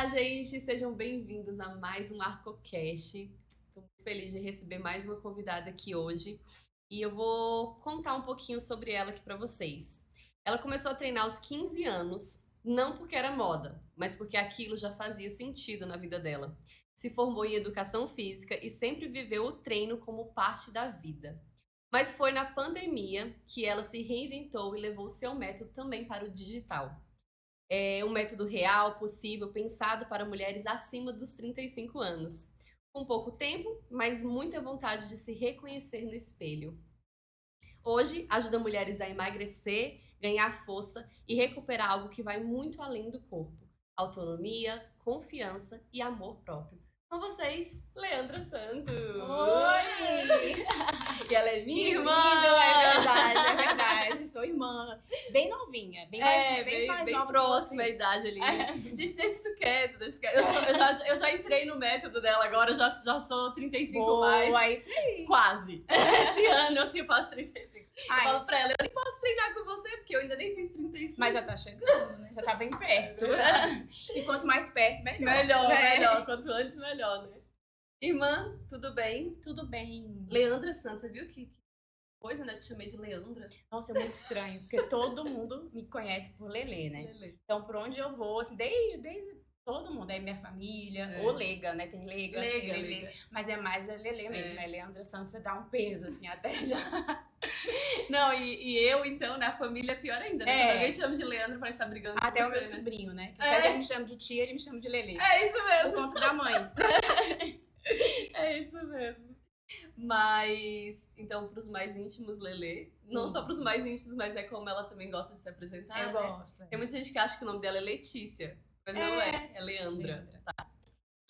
Olá, gente! Sejam bem-vindos a mais um ArcoCast. Estou muito feliz de receber mais uma convidada aqui hoje. E eu vou contar um pouquinho sobre ela aqui para vocês. Ela começou a treinar aos 15 anos, não porque era moda, mas porque aquilo já fazia sentido na vida dela. Se formou em educação física e sempre viveu o treino como parte da vida. Mas foi na pandemia que ela se reinventou e levou seu método também para o digital. É um método real, possível, pensado para mulheres acima dos 35 anos. Com pouco tempo, mas muita vontade de se reconhecer no espelho. Hoje, ajuda mulheres a emagrecer, ganhar força e recuperar algo que vai muito além do corpo. Autonomia, confiança e amor próprio. Com vocês, Leandra Santos! Oi! E ela é minha irmã! É verdade, sou irmã. Bem novinha, bem mais nova próxima que à você. idade ali. Gente, deixa isso quieto. Eu já entrei no método dela agora, já sou 35 Boa, mais. isso aí. Quase. Esse ano eu faço 35. Ai, Eu falo pra ela, eu nem posso treinar com você, porque eu ainda nem fiz 35. mas já tá chegando, né? Já tá bem perto. E quanto mais perto, melhor. Melhor. Quanto antes, melhor, né? Irmã, tudo bem? Tudo bem. Leandra Santos, você viu que coisa, né? Eu te chamei de Leandra. Nossa, é muito estranho, porque todo mundo me conhece por Lelê, né? Lelê. Então, por onde eu vou, assim, desde todo mundo, é minha família, ou Lega, né? Tem Lega, tem Lelê, Lega. mas é mais a Lelê mesmo, é Leandra Santos, você dá um peso, assim, até já. Não, e eu, então, na família é pior ainda, né? Quando alguém te chama de Leandro, parece estar brigando Até com o você, meu né? sobrinho, né? Que quer que ele me chame de tia, ele me chama de Lelê. É isso Por mesmo. conta da mãe. É isso mesmo. Mas, então, pros mais íntimos, Lelê. Não só pros mais íntimos, mas é como ela também gosta de se apresentar, Eu né? gosto. Tem muita gente que acha que o nome dela é Letícia, mas não é Leandra.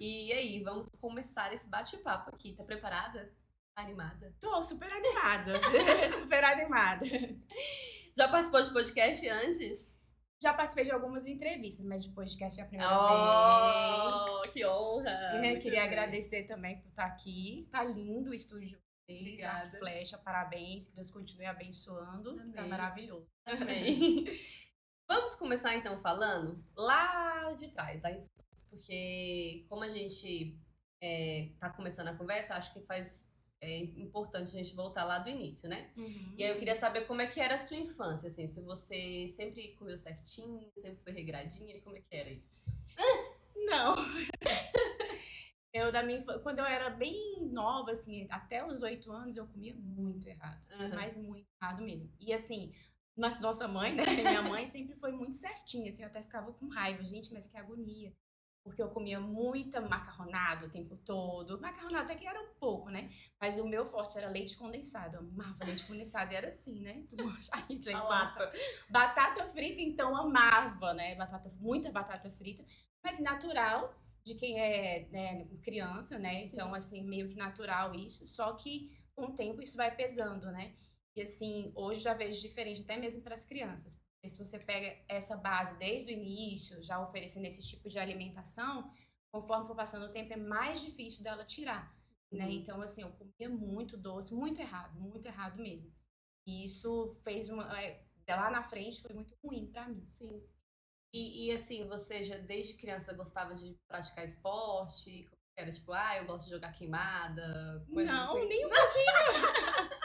E aí, vamos começar esse bate-papo aqui. Tá preparada? Tá animada? Tô super animada. Super animada. Já participou de podcast antes? Já participei de algumas entrevistas, mas de podcast é a primeira vez. Que honra! Muito Queria bem. agradecer também por estar aqui. Tá lindo o estúdio de vocês. Obrigada. Arco Flecha, parabéns. Que Deus continue abençoando. Amém. Tá maravilhoso. Também. Vamos começar então falando lá de trás, da infância. Porque como a gente tá começando a conversa, acho que é importante a gente voltar lá do início, né? E aí eu queria saber como é que era a sua infância, assim, se você sempre comeu certinho, sempre foi regradinha, como é que era isso? Não. Quando eu era bem nova, assim, até os 8 anos, eu comia muito errado. Mas muito errado mesmo. E assim, nossa mãe, né? Minha mãe sempre foi muito certinha, assim, eu até ficava com raiva. Gente, mas que agonia. Porque eu comia muita macarronada o tempo todo. Macarronada até que era um pouco, né? Mas o meu forte era leite condensado. Eu amava leite condensado. E era assim, né? Tu mancha aí de leite condensado. Batata frita, então, amava, né? Muita batata frita. Mas natural, de quem é, né, criança, né? Sim. Então, assim, meio que natural isso. Só que com o tempo isso vai pesando, né? E assim, hoje já vejo diferente, até mesmo para as crianças. Porque se você pega essa base desde o início, já oferecendo esse tipo de alimentação, conforme for passando o tempo, é mais difícil dela tirar, né? Então, assim, eu comia muito doce, muito errado mesmo. E isso fez lá na frente foi muito ruim para mim. Sim. E assim, você já desde criança gostava de praticar esporte? Como que era? Tipo, eu gosto de jogar queimada, coisas Não, assim. nem um pouquinho.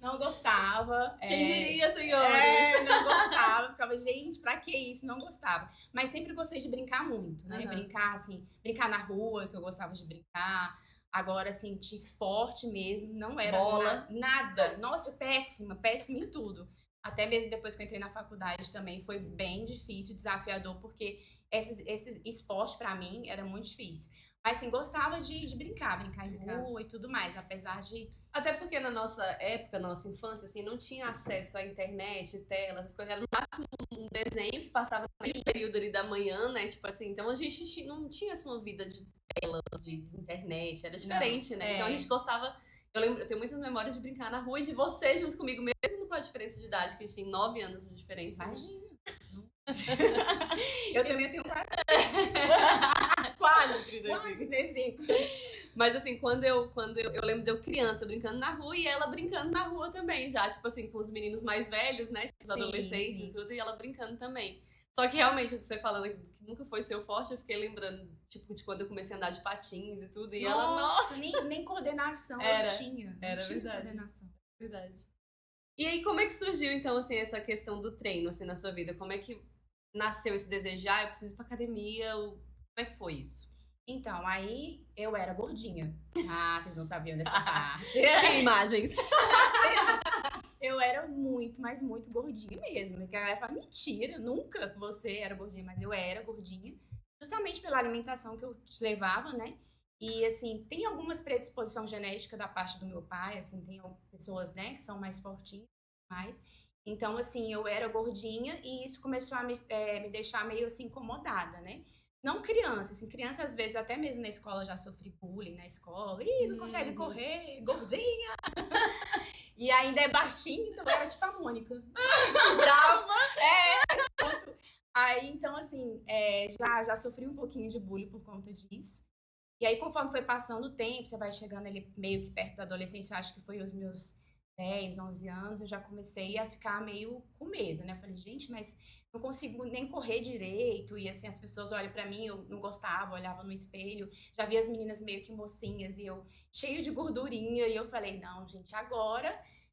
Não gostava. Quem diria, senhores? Não gostava. Ficava, gente, pra que isso? Não gostava. Mas sempre gostei de brincar muito, né? Brincar na rua, que eu gostava de brincar. Agora, assim, de esporte mesmo, não era Bola. nada. Nossa, péssima em tudo. Até mesmo depois que eu entrei na faculdade também foi bem difícil, desafiador, porque esse esporte pra mim era muito difícil. Mas assim, gostava de brincar em rua e tudo mais, apesar de... Até porque na nossa época, na nossa infância, assim, não tinha acesso à internet, tela, essas coisas. Era no máximo um desenho que passava no período ali da manhã, né? Tipo assim, então a gente não tinha assim, uma vida de telas, de internet, era diferente, né? Então a gente gostava... Eu tenho muitas memórias de brincar na rua e de você junto comigo, mesmo com a diferença de idade, que a gente tem 9 anos de diferença. Imagina. Eu também tenho quase 35. Mas assim, quando eu lembro de eu criança brincando na rua e ela brincando na rua também, já, tipo assim, com os meninos mais velhos, né? Tipo, os adolescentes e tudo, e ela brincando também. Só que realmente, você falando que nunca foi seu forte, eu fiquei lembrando, tipo, de quando eu comecei a andar de patins e tudo. E ela, nossa! Nem coordenação Era, eu tinha. Não era tinha verdade. coordenação. Verdade. E aí, como é que surgiu, então, assim, essa questão do treino, assim, na sua vida? Como é que nasceu esse desejo? Ah, eu preciso ir pra academia. Como é que foi isso? Então, aí eu era gordinha. Ah, vocês não sabiam dessa parte. Tem imagens. Eu era muito, mas muito gordinha mesmo. Que a galera fala, mentira, nunca você era gordinha, mas eu era gordinha. Justamente pela alimentação que eu levava, né? E, assim, tem algumas predisposição genética da parte do meu pai, assim, tem pessoas, né, que são mais fortinhas, mais. Então, assim, eu era gordinha e isso começou a me deixar meio, assim, incomodada, né? Não criança, assim, criança às vezes até mesmo na escola já sofri bullying na escola. Ih, não consegue correr, gordinha. E ainda é baixinha, então era tipo a Mônica. Brava! Aí, então, assim, já sofri um pouquinho de bullying por conta disso. E aí, conforme foi passando o tempo, você vai chegando ali meio que perto da adolescência, acho que foi os meus 10, 11 anos, eu já comecei a ficar meio com medo, né? Eu falei, gente, mas não consigo nem correr direito. E assim, as pessoas olham pra mim, eu não gostava, olhava no espelho, já vi as meninas meio que mocinhas e eu cheio de gordurinha. E eu falei, não, gente, agora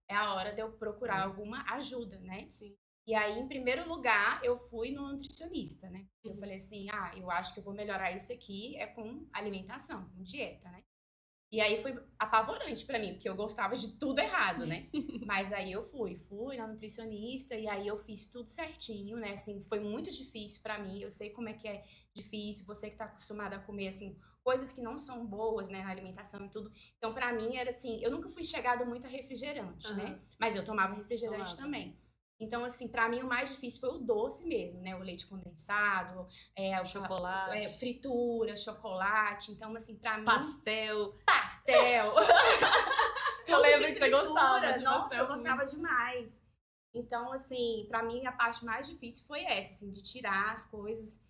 é a hora de eu procurar alguma ajuda, né? Sim. E aí, em primeiro lugar, eu fui no nutricionista, né? Eu falei assim, eu acho que eu vou melhorar isso aqui com alimentação, com dieta, né? E aí foi apavorante pra mim, porque eu gostava de tudo errado, né? Mas aí eu fui na nutricionista e aí eu fiz tudo certinho, né? Assim, foi muito difícil pra mim, eu sei como é que é difícil, você que tá acostumada a comer, assim, coisas que não são boas, né, na alimentação e tudo. Então, pra mim, era assim, eu nunca fui chegada muito a refrigerante, né? Mas eu tomava refrigerante também. Então, assim, pra mim o mais difícil foi o doce mesmo, né? O leite condensado, o Chocolate. fritura, chocolate. Então, assim, pra mim... Pastel! Eu lembro que você gostava de Nossa, pastel. eu gostava demais. Então, assim, pra mim a parte mais difícil foi essa, assim, de tirar as coisas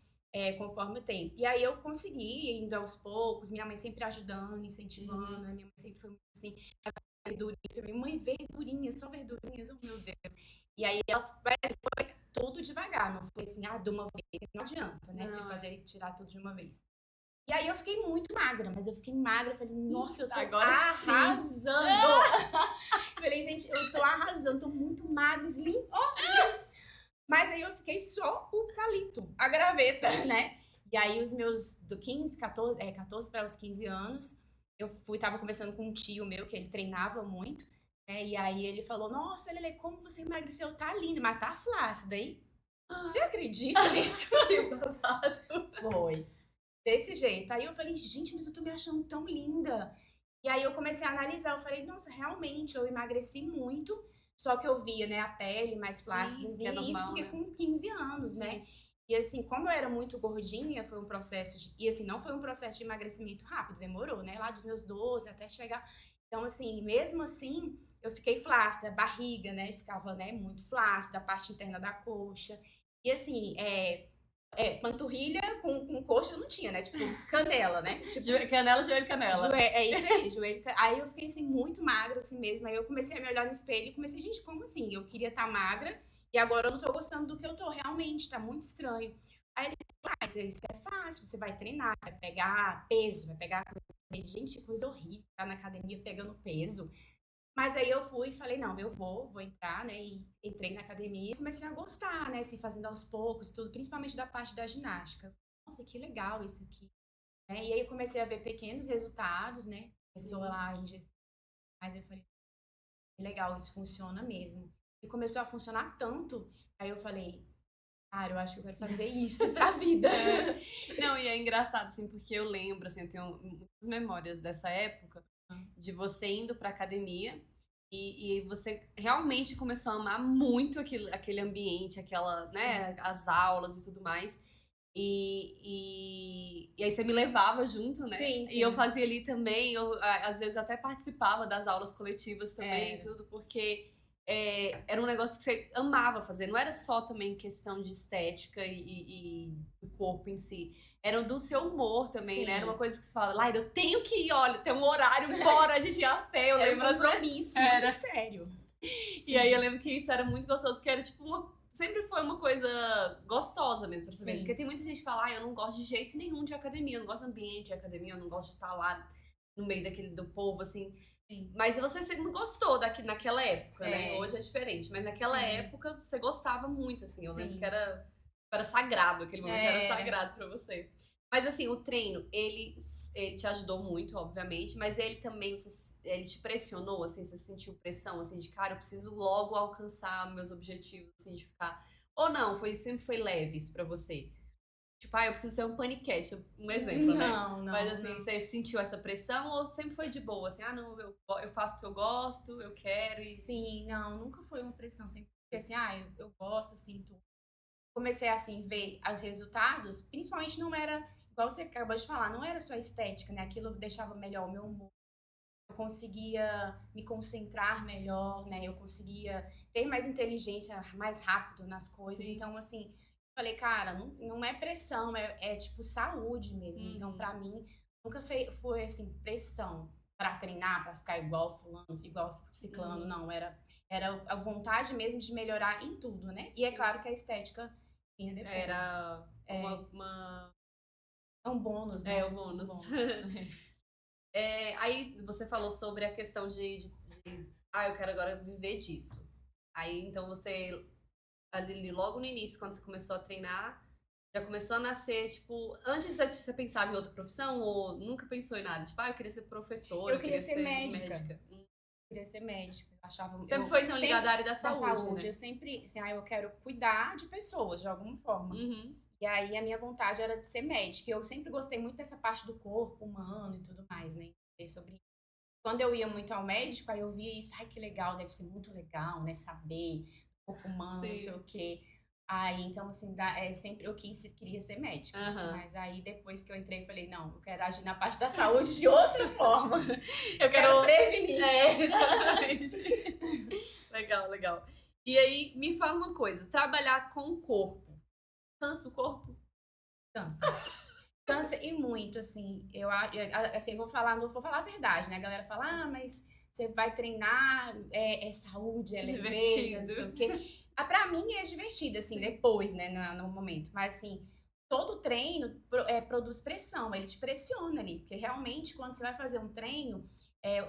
conforme o tempo. E aí eu consegui, indo aos poucos, minha mãe sempre ajudando, incentivando, né? Minha mãe sempre foi muito assim, verdurinhas, mãe, verdurinhas, só verdurinhas, oh meu Deus. E aí ela foi tudo devagar, não foi assim, de uma vez, não adianta, né? Você tirar tudo de uma vez. E aí eu fiquei muito magra, mas eu fiquei magra, eu falei, nossa, eu tô agora arrasando! Falei, gente, eu tô arrasando, tô muito magra, slim, Mas aí eu fiquei só o palito, a graveta, né? E aí os meus, do 14 para os 15 anos, eu tava conversando com um tio meu, que ele treinava muito, né? E aí ele falou, nossa, Lele, como você emagreceu, tá linda, mas tá flácida, hein? Você acredita nisso? Foi. Desse jeito. Aí eu falei, gente, mas eu tô me achando tão linda. E aí eu comecei a analisar, eu falei, nossa, realmente, eu emagreci muito, só que eu via, né, a pele mais flácida, Sim, que é normal, isso porque né? com 15 anos, né? E assim, como eu era muito gordinha, foi um processo e assim, não foi um processo de emagrecimento rápido, demorou, né? Lá dos meus 12 até chegar. Então, assim, mesmo assim, eu fiquei flácida, barriga, né? Ficava, né, muito flácida, a parte interna da coxa. E assim, panturrilha com coxa eu não tinha, né? Tipo, canela, né? Tipo, canela, joelho, canela. É isso aí, joelho. Aí eu fiquei assim, muito magra assim mesmo. Aí eu comecei a me olhar no espelho e comecei, gente, como assim? Eu queria estar magra e agora eu não tô gostando do que eu tô. Realmente, tá muito estranho. Aí ele falou, isso é fácil, você vai treinar, vai pegar peso, vai pegar coisa. Gente, que coisa horrível, tá na academia pegando peso. Mas aí eu fui e falei, não, eu vou entrar, né? E entrei na academia e comecei a gostar, né? Assim, fazendo aos poucos e tudo, principalmente da parte da ginástica. Nossa, que legal isso aqui. E aí eu comecei a ver pequenos resultados, né? Começou lá em gestão, mas eu falei, que legal, isso funciona mesmo. E começou a funcionar tanto, aí eu falei, cara, eu acho que eu quero fazer isso pra vida. Não, e é engraçado, assim, porque eu lembro, assim, eu tenho muitas memórias dessa época, de você indo pra academia e você realmente começou a amar muito aquele ambiente, aquelas, né, as aulas e tudo mais. E aí você me levava junto, né? Sim. E eu fazia ali também, eu às vezes até participava das aulas coletivas também, tudo, porque era um negócio que você amava fazer. Não era só também questão de estética e do corpo em si. Era do seu humor também, né? Era uma coisa que você fala, Laida, eu tenho que ir, olha, tem um horário, bora, a gente ia a pé, eu lembro. Era um compromisso muito sério. E aí eu lembro que isso era muito gostoso, porque era tipo sempre foi uma coisa gostosa mesmo pra você ver. Sim. Porque tem muita gente que fala, eu não gosto de jeito nenhum de academia, eu não gosto do ambiente de academia, eu não gosto de estar lá no meio do povo, assim. Sim. Mas você sempre gostou naquela época, né? É. Hoje é diferente. Mas naquela Sim. época você gostava muito, assim. Eu lembro Sim. que era sagrado, aquele momento era É. sagrado pra você. Mas assim, o treino, ele te ajudou muito, obviamente, mas ele também, ele te pressionou, assim, você sentiu pressão, assim, de cara, eu preciso logo alcançar meus objetivos, assim, de ficar... Ou não, sempre foi leve isso pra você? Tipo, eu preciso ser um paniquete, um exemplo, né? Não, Mas assim, não. você sentiu essa pressão ou sempre foi de boa? Assim, não, eu faço porque eu gosto, eu quero e... Sim, não, nunca foi uma pressão. Sempre foi assim, eu gosto, assim, tudo. Comecei, assim, ver os resultados, principalmente não era, igual você acabou de falar, não era só estética, né? Aquilo deixava melhor o meu humor. Eu conseguia me concentrar melhor, né? Eu conseguia ter mais inteligência mais rápido nas coisas. Sim. Então, assim, falei, cara, não é pressão, é tipo saúde mesmo. Então, pra mim, nunca foi assim, pressão pra treinar, pra ficar igual fulano, igual ciclano, não. Era a vontade mesmo de melhorar em tudo, né? E é Sim. claro que a estética vinha depois. Era uma... É um bônus, né? É, um bônus. bônus. Aí você falou sobre a questão eu quero agora viver disso. Aí, então você, ali logo no início, quando você começou a treinar, já começou a nascer, tipo, antes você pensava em outra profissão ou nunca pensou em nada? Tipo, eu queria ser professora, Eu queria ser médica. Queria ser médica. Sempre foi então ligada à área da saúde, né? Eu sempre, assim, eu quero cuidar de pessoas de alguma forma. Uhum. E aí a minha vontade era de ser médica. E eu sempre gostei muito dessa parte do corpo humano e tudo mais, né? Sobre quando eu ia muito ao médico, aí eu via isso, que legal, deve ser muito legal, né? Saber corpo humano, não sei o quê. Aí, então, assim, sempre eu queria ser médica. Mas aí, depois que eu entrei, eu falei, não, eu quero agir na parte da saúde de outra forma. Eu quero prevenir. Exatamente. Legal, legal. E aí, me fala uma coisa, trabalhar com o corpo, cansa o corpo? Cansa. Cansa e muito, assim, assim, não vou falar a verdade, né? A galera fala, mas você vai treinar, é saúde, é leveza, não sei o quê. Pra mim é divertido, assim, depois, né, no momento. Mas, assim, todo treino produz pressão, ele te pressiona ali. Porque, realmente, quando você vai fazer um treino,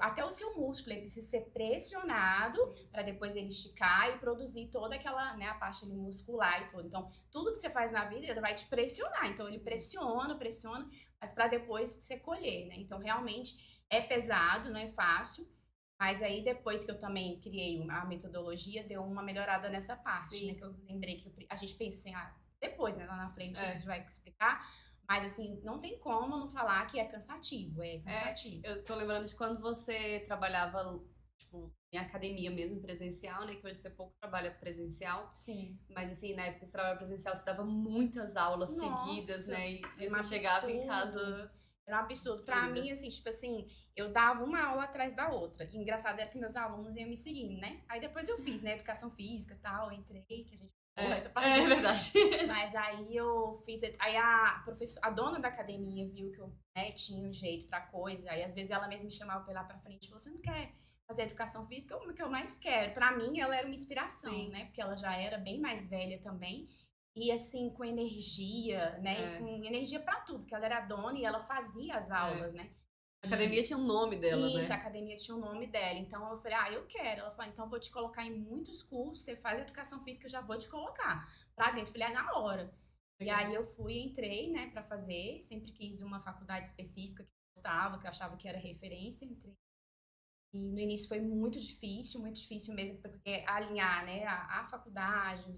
até o seu músculo ele precisa ser pressionado para depois ele esticar e produzir toda aquela, né, a parte ali muscular e tudo. Então, tudo que você faz na vida, ele vai te pressionar. Então, ele pressiona, mas para depois você colher, né? Então, realmente, é pesado, não é fácil. Mas aí, depois que eu também criei a metodologia, deu uma melhorada nessa parte, né? Que eu lembrei que a gente pensa assim, depois, né? Lá na frente a gente vai explicar. Mas, assim, não tem como não falar que é cansativo, eu tô lembrando de quando você trabalhava, tipo, em academia mesmo, presencial, né? Que hoje você pouco trabalha presencial. Sim. Mas, assim, na época que você trabalhava presencial, você dava muitas aulas seguidas, né? E você chegava em casa... Era um absurdo. Pra mim, assim, tipo assim, eu dava uma aula atrás da outra. E engraçado era que meus alunos iam me seguindo, né? Aí depois eu fiz, né? Educação física e tal, eu entrei, que a gente... essa parte é verdade. Mas aí eu fiz... Aí a dona da academia viu que eu, né, tinha um jeito pra coisa. Aí às vezes ela mesma me chamava pra ir lá pra frente e falou, você não quer fazer educação física? O que eu mais quero. Pra mim, ela era uma inspiração, né? Porque ela já era bem mais velha também. E assim, com energia, né? E com energia pra tudo, porque ela era dona e ela fazia as aulas, né? A academia tinha um nome dela, né? Isso, a academia tinha o nome dela. Então eu falei, eu quero. Ela falou, então eu vou te colocar em muitos cursos, você faz educação física, eu já vou te colocar pra dentro. Eu falei, na hora. E aí eu entrei, né, pra fazer. Sempre quis uma faculdade específica que eu gostava, que eu achava que era referência. Entrei. E no início foi muito difícil mesmo, porque alinhar, né, a faculdade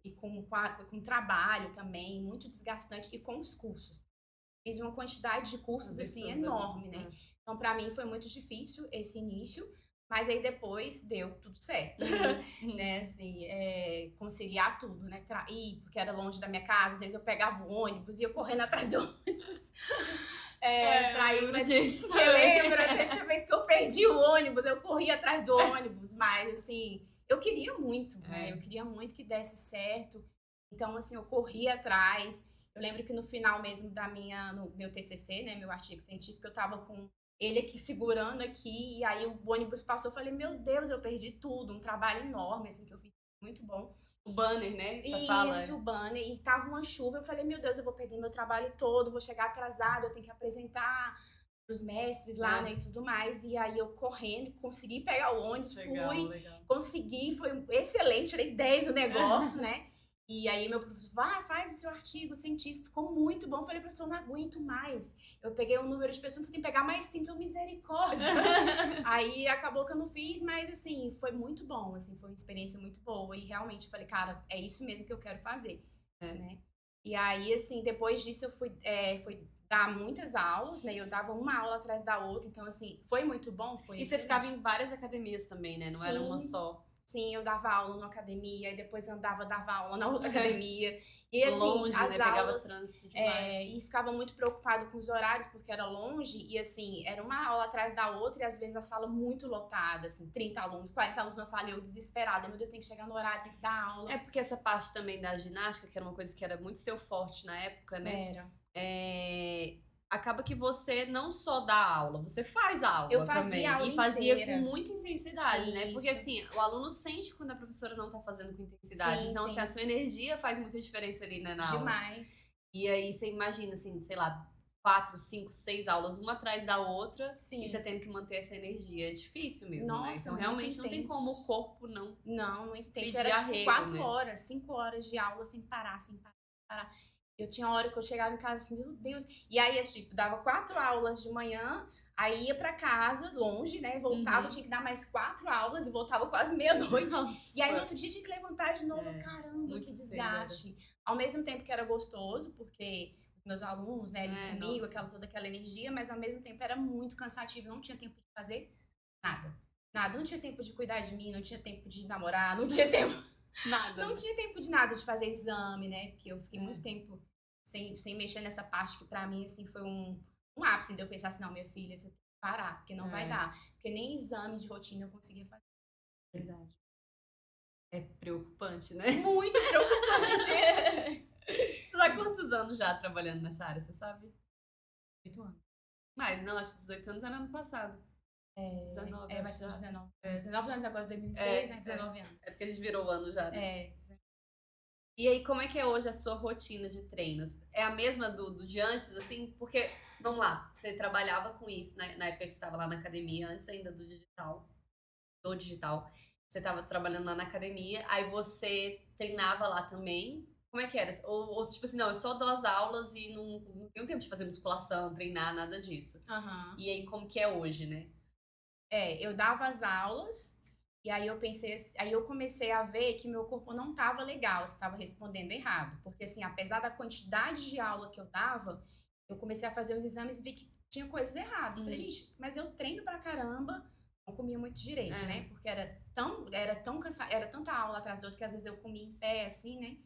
e com o trabalho também, muito desgastante, e com os cursos. Fiz uma quantidade de cursos, assim, enorme, né? Então, pra mim, foi muito difícil esse início, mas aí depois deu tudo certo, né? Assim, conciliar tudo, né? Porque era longe da minha casa, às vezes eu pegava o ônibus e ia correndo atrás do ônibus. Pra ir, mas disso. Você lembra? Tinha vez que eu perdi o ônibus, eu corria atrás do ônibus, mas assim, eu queria muito, né? Eu queria muito que desse certo. Então, assim, eu corria atrás. Eu lembro que no final mesmo no meu TCC, né, meu artigo científico, eu tava com ele aqui segurando aqui, e aí o ônibus passou, eu falei, meu Deus, eu perdi tudo, um trabalho enorme, assim, que eu fiz muito bom. O banner, né? Você fala. Isso, o banner. E tava uma chuva, eu falei, meu Deus, eu vou perder meu trabalho todo, vou chegar atrasada, eu tenho que apresentar os mestres lá, né, e tudo mais. E aí eu correndo, consegui pegar o ônibus, Legal. consegui, foi excelente, tirei 10 no negócio, né? E aí meu professor falou, faz o seu artigo científico, ficou muito bom. Eu falei, professor, eu não aguento mais. Eu peguei um número de pessoas, você tem que pegar mais tempo, misericórdia. Aí acabou que eu não fiz, mas assim, foi muito bom, assim, foi uma experiência muito boa. E realmente eu falei, cara, é isso mesmo que eu quero fazer, né? E aí, assim, depois disso eu fui dar muitas aulas, né? Eu dava uma aula atrás da outra, então assim, foi muito bom, foi E você ficava em várias academias também, né? Não era uma só. Sim, eu dava aula numa academia, e depois dava aula na outra academia. E assim, longe, as né? Pegava aulas. trânsito demais. E ficava muito preocupado com os horários, porque era longe, e assim, era uma aula atrás da outra, e às vezes a sala muito lotada, assim, 30 alunos, 40 alunos na sala, e eu desesperada, meu Deus, tem que chegar no horário, tem que dar aula. É porque essa parte também da ginástica, que era uma coisa que era muito seu forte na época, né? Acaba que você não só dá aula, você faz aula eu fazia também. Aula e fazia inteira. com muita intensidade, né? Porque Isso. assim, o aluno sente quando a professora não tá fazendo com intensidade. Sim, então, sim. assim, a sua energia faz muita diferença ali, né, na aula. Demais. E aí você imagina, assim, sei lá, 4, 5, 6 aulas, uma atrás da outra, Sim. e você tendo que manter essa energia. É difícil mesmo, Nossa, né? Então, realmente não tem como o corpo não. Não, muito intenso. Pedir Era arrego, 4 né? horas, 5 horas de aula sem parar, sem parar. Eu tinha hora que eu chegava em casa assim, meu Deus. E aí, tipo, dava 4 aulas de manhã, aí ia pra casa, longe, né? Voltava, tinha que dar mais 4 aulas e voltava quase meia-noite. E aí, no outro dia, tinha que levantar de novo. Caramba, que desgaste. Ao mesmo tempo que era gostoso, porque os meus alunos, né, ali comigo, toda aquela energia, mas ao mesmo tempo era muito cansativo. Não tinha tempo de fazer nada. Nada. Não tinha tempo de cuidar de mim, não tinha tempo de namorar, não tinha tempo... Nada. Não tinha tempo de nada, de fazer exame, né? Porque eu fiquei muito tempo sem mexer nessa parte que pra mim, assim, foi um ápice de eu pensar assim, não, minha filha, você tem que parar, porque não vai dar. Porque nem exame de rotina eu conseguia fazer. Verdade. É preocupante, né? Muito preocupante. Você tá há quantos anos já trabalhando nessa área, você sabe? 8 anos. Mas não, acho que 18 anos era ano passado. 19, vai ser 19. 19 anos agora, 2006, né? 19 anos. É porque a gente virou o ano já, né? 19. E aí, como é que é hoje a sua rotina de treinos? É a mesma do de antes, assim? Porque, vamos lá, você trabalhava com isso, né? Na época que você estava lá na academia, antes ainda do digital. Você estava trabalhando lá na academia, aí você treinava lá também. Como é que era? Ou tipo assim, não, eu só dou as aulas e não tenho tempo de fazer musculação, treinar, nada disso. E aí, como que é hoje, né? Eu dava as aulas, e aí eu comecei a ver que meu corpo não estava legal, estava respondendo errado. Porque assim, apesar da quantidade de aula que eu dava, eu comecei a fazer os exames e vi que tinha coisas erradas. Falei, gente, mas eu treino pra caramba, não comia muito direito, né? Porque era tão cansado, era tanta aula atrás da outra que às vezes eu comia em pé, assim, né?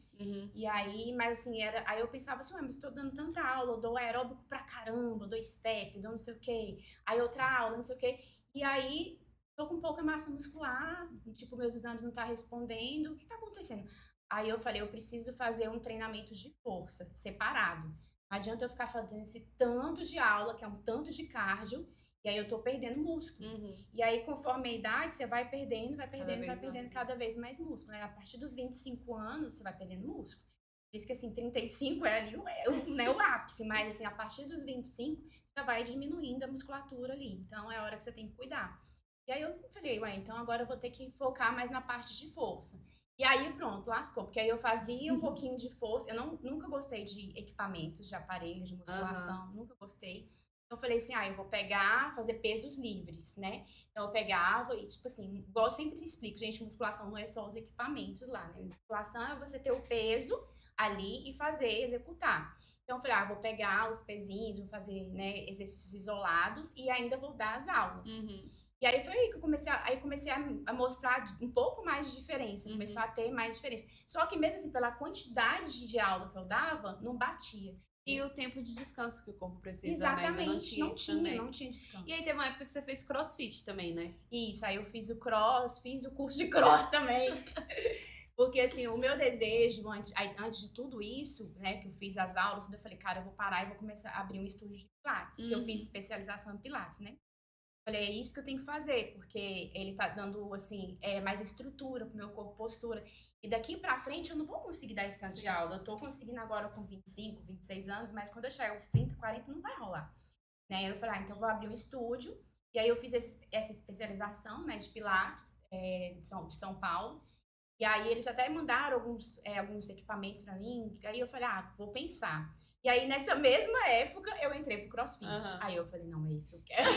E aí, mas assim, aí eu pensava assim, mas estou dando tanta aula, eu dou aeróbico pra caramba, eu dou step, dou não sei o quê, aí outra aula, não sei o quê. E aí, tô com pouca massa muscular, tipo, meus exames não tá respondendo, o que tá acontecendo? Aí eu falei, eu preciso fazer um treinamento de força, separado. Não adianta eu ficar fazendo esse tanto de aula, que é um tanto de cardio, e aí eu tô perdendo músculo. E aí, conforme a idade, você vai perdendo cada vez mais músculo, né? A partir dos 25 anos, você vai perdendo músculo. Por isso que, assim, 35 é ali o ápice, mas, assim, a partir dos 25, já vai diminuindo a musculatura ali. Então, é a hora que você tem que cuidar. E aí, eu falei, então agora eu vou ter que focar mais na parte de força. E aí, pronto, lascou. Porque aí eu fazia um pouquinho de força. Eu nunca gostei de equipamentos, de aparelhos, de musculação. Nunca gostei. Então, eu falei assim, eu vou fazer pesos livres, né? Então, eu pegava e, tipo assim, igual eu sempre explico, gente, musculação não é só os equipamentos lá, né? Musculação é você ter o peso ali e executar. Então, eu falei, vou pegar os pezinhos, vou fazer, né, exercícios isolados e ainda vou dar as aulas. E aí foi aí que eu comecei a mostrar um pouco mais de diferença, começou a ter mais diferença. Só que mesmo assim, pela quantidade de aula que eu dava, não batia. E o tempo de descanso que o corpo precisa, exatamente, né? Não tinha descanso. E aí teve uma época que você fez crossfit também, né? Isso, aí eu fiz o curso de cross também. Porque, assim, o meu desejo, antes de tudo isso, né, que eu fiz as aulas, eu falei, cara, eu vou parar e vou começar a abrir um estúdio de Pilates, que eu fiz especialização em Pilates, né? Falei, é isso que eu tenho que fazer, porque ele tá dando, assim, mais estrutura pro meu corpo, postura. E daqui pra frente eu não vou conseguir dar esse tanto de aula. Eu tô conseguindo agora com 25, 26 anos, mas quando eu chegar aos 30, 40, não vai rolar. Né? Aí eu falei, então eu vou abrir um estúdio. E aí eu fiz essa especialização, né, de Pilates, de São Paulo. E aí eles até mandaram alguns equipamentos pra mim. Aí eu falei, vou pensar. E aí, nessa mesma época, eu entrei pro CrossFit. Aí eu falei, não, é isso que eu quero.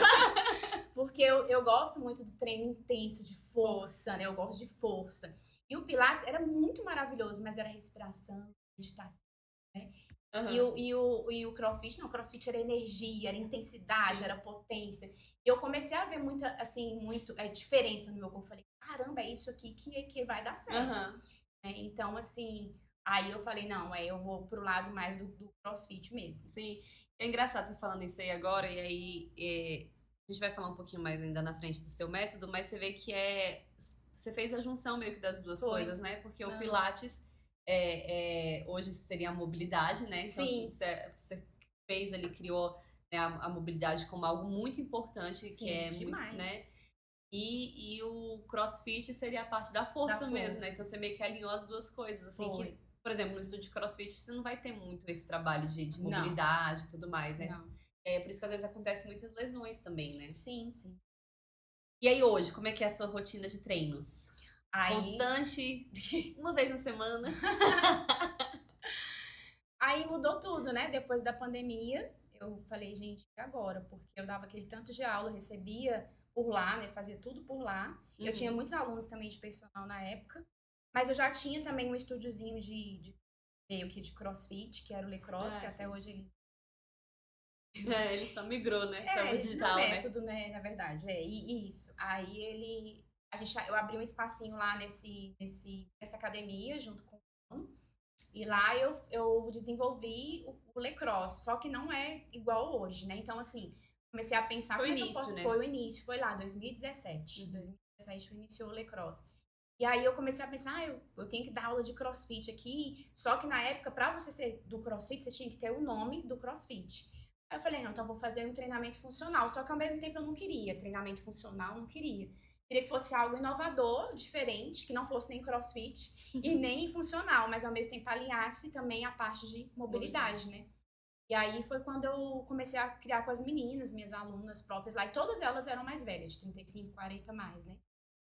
Porque eu gosto muito do treino intenso, de força, né? Eu gosto de força. E o Pilates era muito maravilhoso, mas era respiração, meditação, né? E o CrossFit, não, o CrossFit era energia, era intensidade, era potência. E eu comecei a ver muita diferença no meu corpo. Falei, caramba, é isso aqui que vai dar certo. Então, assim, aí eu falei, não, eu vou pro lado mais do CrossFit mesmo. Sim, é engraçado você falando isso aí agora, e aí a gente vai falar um pouquinho mais ainda na frente do seu método, mas você vê que você fez a junção meio que das duas coisas, né? Porque o Pilates hoje seria a mobilidade, né? Então, Sim. Você fez ali, criou, né, a mobilidade como algo muito importante, sim, que é demais. muito, né? E o CrossFit seria a parte da força mesmo, né? Então você meio que alinhou as duas coisas, assim, que, por exemplo, no estúdio de CrossFit você não vai ter muito esse trabalho de mobilidade e tudo mais, né? Não. Por isso que às vezes acontecem muitas lesões também, né? Sim, sim. E aí hoje, como é que é a sua rotina de treinos? Constante, uma vez na semana? Aí mudou tudo, né? Depois da pandemia, eu falei, gente, e agora? Porque eu dava aquele tanto de aula, recebia por lá, né? Fazia tudo por lá. Eu tinha muitos alunos também de personal na época. Mas eu já tinha também um estúdiozinho meio que de CrossFit, que era o LeCross, que até hoje eles... ele só migrou, né? Para o digital, no método, né? Na verdade, isso. Aí eu abri um espacinho lá nessa academia, junto com o dono. E lá eu desenvolvi o LeCross, só que não é igual hoje, né? Então, assim, comecei a pensar foi como início, é que eu posso... né? Foi o início, foi lá, 2017. 2017 eu iniciou o LeCross. E aí eu comecei a pensar, eu tenho que dar aula de CrossFit aqui, só que na época, pra você ser do CrossFit, você tinha que ter o nome do CrossFit. Aí eu falei, não, então eu vou fazer um treinamento funcional, só que ao mesmo tempo eu não queria treinamento funcional, não queria. Queria que fosse algo inovador, diferente, que não fosse nem CrossFit e nem funcional, mas ao mesmo tempo alinhasse também a parte de mobilidade, né? E aí foi quando eu comecei a criar com as meninas, minhas alunas próprias lá, e todas elas eram mais velhas, de 35, 40 mais, né?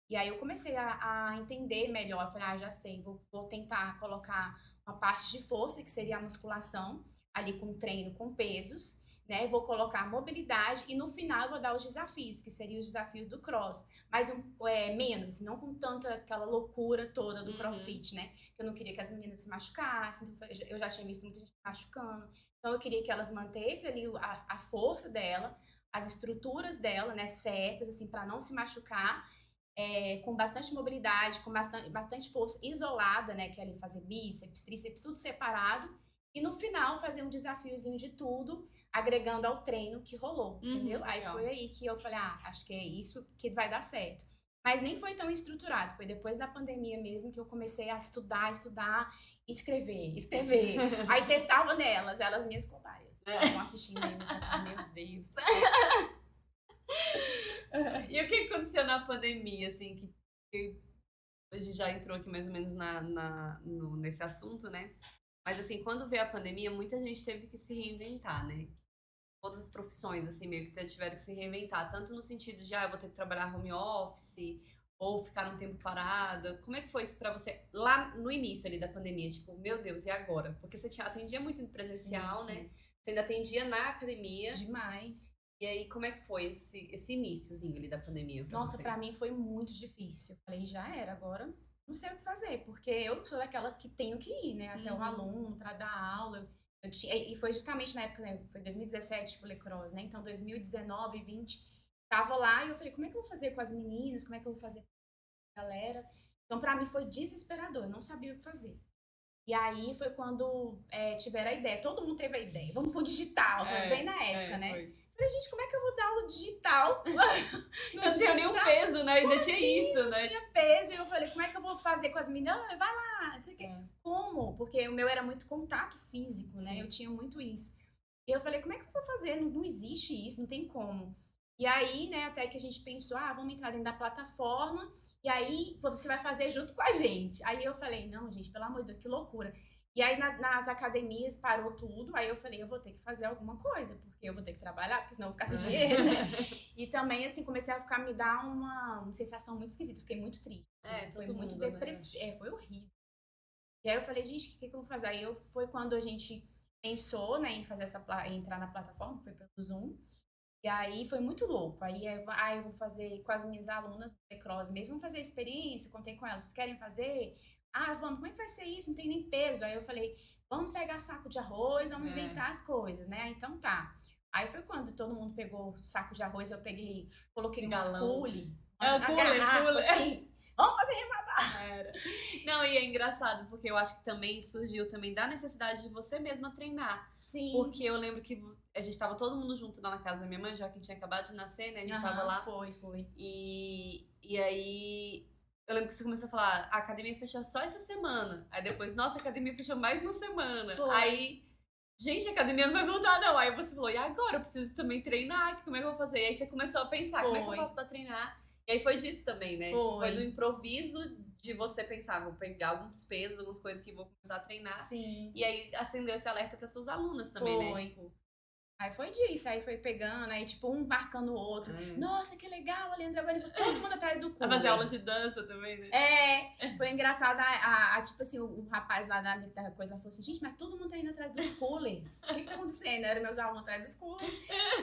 E aí eu comecei a entender melhor, eu falei, já sei, vou tentar colocar uma parte de força, que seria a musculação, ali com treino com pesos, né? Vou colocar mobilidade e no final eu vou dar os desafios, que seriam os desafios do cross. Mas menos, assim, não com tanta aquela loucura toda do crossfit, né? Eu não queria que as meninas se machucassem, então eu já tinha visto muita gente se machucando. Então eu queria que elas mantessem ali a força dela, as estruturas dela, né, certas, assim, para não se machucar. Com bastante mobilidade, com bastante força isolada, né? Que é ali fazer bíceps, tríceps, tudo separado. E no final fazer um desafiozinho de tudo, agregando ao treino que rolou, entendeu? Aí foi aí que eu falei, acho que é isso que vai dar certo. Mas nem foi tão estruturado, foi depois da pandemia mesmo que eu comecei a estudar, escrever. Aí testava nelas, elas minhas cobaias. Estavam assistindo meu Deus. E o que aconteceu na pandemia, assim, que a gente já entrou aqui mais ou menos nesse assunto, né? Mas, assim, quando veio a pandemia, muita gente teve que se reinventar, né? Todas as profissões, assim, meio que tiveram que se reinventar. Tanto no sentido de, eu vou ter que trabalhar home office, ou ficar um tempo parada. Como é que foi isso pra você, lá no início ali da pandemia? Tipo, meu Deus, e agora? Porque você atendia muito presencial, né? Você ainda atendia na academia. Demais. E aí, como é que foi esse iníciozinho ali da pandemia pra Nossa, você? pra mim foi muito difícil. Eu falei, já era, agora não sei o que fazer, porque eu sou daquelas que tenho que ir, né, até o aluno pra dar aula. E foi justamente na época, né, foi 2017, tipo, LeCross, né, então 2019 e 20, tava lá e eu falei, como é que eu vou fazer com as meninas, como é que eu vou fazer com a galera? Então pra mim foi desesperador, eu não sabia o que fazer. E aí foi quando tiveram a ideia, todo mundo teve a ideia, vamos pro digital, foi bem na época, né? Foi. Falei, gente, como é que eu vou dar aula digital? Não tinha nenhum peso, né? Ainda tinha isso, né? Não tinha peso. E eu falei, como é que eu vou fazer com as meninas? Vai lá, não sei o quê. Como? Porque o meu era muito contato físico, né? Eu tinha muito isso. E eu falei, como é que eu vou fazer? Não existe isso, não tem como. E aí, né, até que a gente pensou, vamos entrar dentro da plataforma, e aí você vai fazer junto com a gente. Aí eu falei, não, gente, pelo amor de Deus, que loucura. E aí nas academias parou tudo, aí eu falei, eu vou ter que fazer alguma coisa, porque eu vou ter que trabalhar, porque senão eu vou ficar sem dinheiro, né? E também, assim, comecei a me dar uma sensação muito esquisita, fiquei muito triste. Assim, foi muito depressivo, foi horrível. E aí eu falei, gente, o que eu vou fazer? Aí foi quando a gente pensou, né, em fazer entrar na plataforma, foi pelo Zoom. E aí foi muito louco. Aí eu vou fazer com as minhas alunas do Cross mesmo, vamos fazer a experiência, contei com elas, vocês querem fazer? Vamos, como é que vai ser isso? Não tem nem peso. Aí eu falei, vamos pegar saco de arroz, vamos inventar as coisas, né? Então tá. Aí foi quando todo mundo pegou saco de arroz, eu peguei, coloquei uns cule, uma garrafa, assim, vamos fazer remada. Não, e é engraçado, porque eu acho que também surgiu também da necessidade de você mesma treinar. Sim. Porque eu lembro que a gente tava todo mundo junto lá na casa da minha mãe, já que tinha acabado de nascer, né? A gente tava lá. Foi. E aí, eu lembro que você começou a falar, a academia fechou só essa semana. Aí depois, nossa, a academia fechou mais uma semana. Foi. Aí, gente, a academia não vai voltar não. Aí você falou, e agora? Eu preciso também treinar, como é que eu vou fazer? E aí você começou a pensar, como é que eu faço pra treinar? E aí foi disso também, né? Foi do improviso de você pensar, vou pegar alguns pesos, algumas coisas que vou começar a treinar. Sim. E aí acendeu esse alerta para suas alunas também, né? Tipo, aí foi disso, aí foi pegando, aí tipo, um marcando o outro. Nossa, que legal, Leandro, agora todo mundo atrás do cooler. Vai fazer aula de dança também, né? Foi engraçado, tipo assim, o rapaz lá da coisa falou assim, gente, mas todo mundo tá indo atrás dos coolers. O que tá acontecendo? Eram meus alunos atrás dos coolers.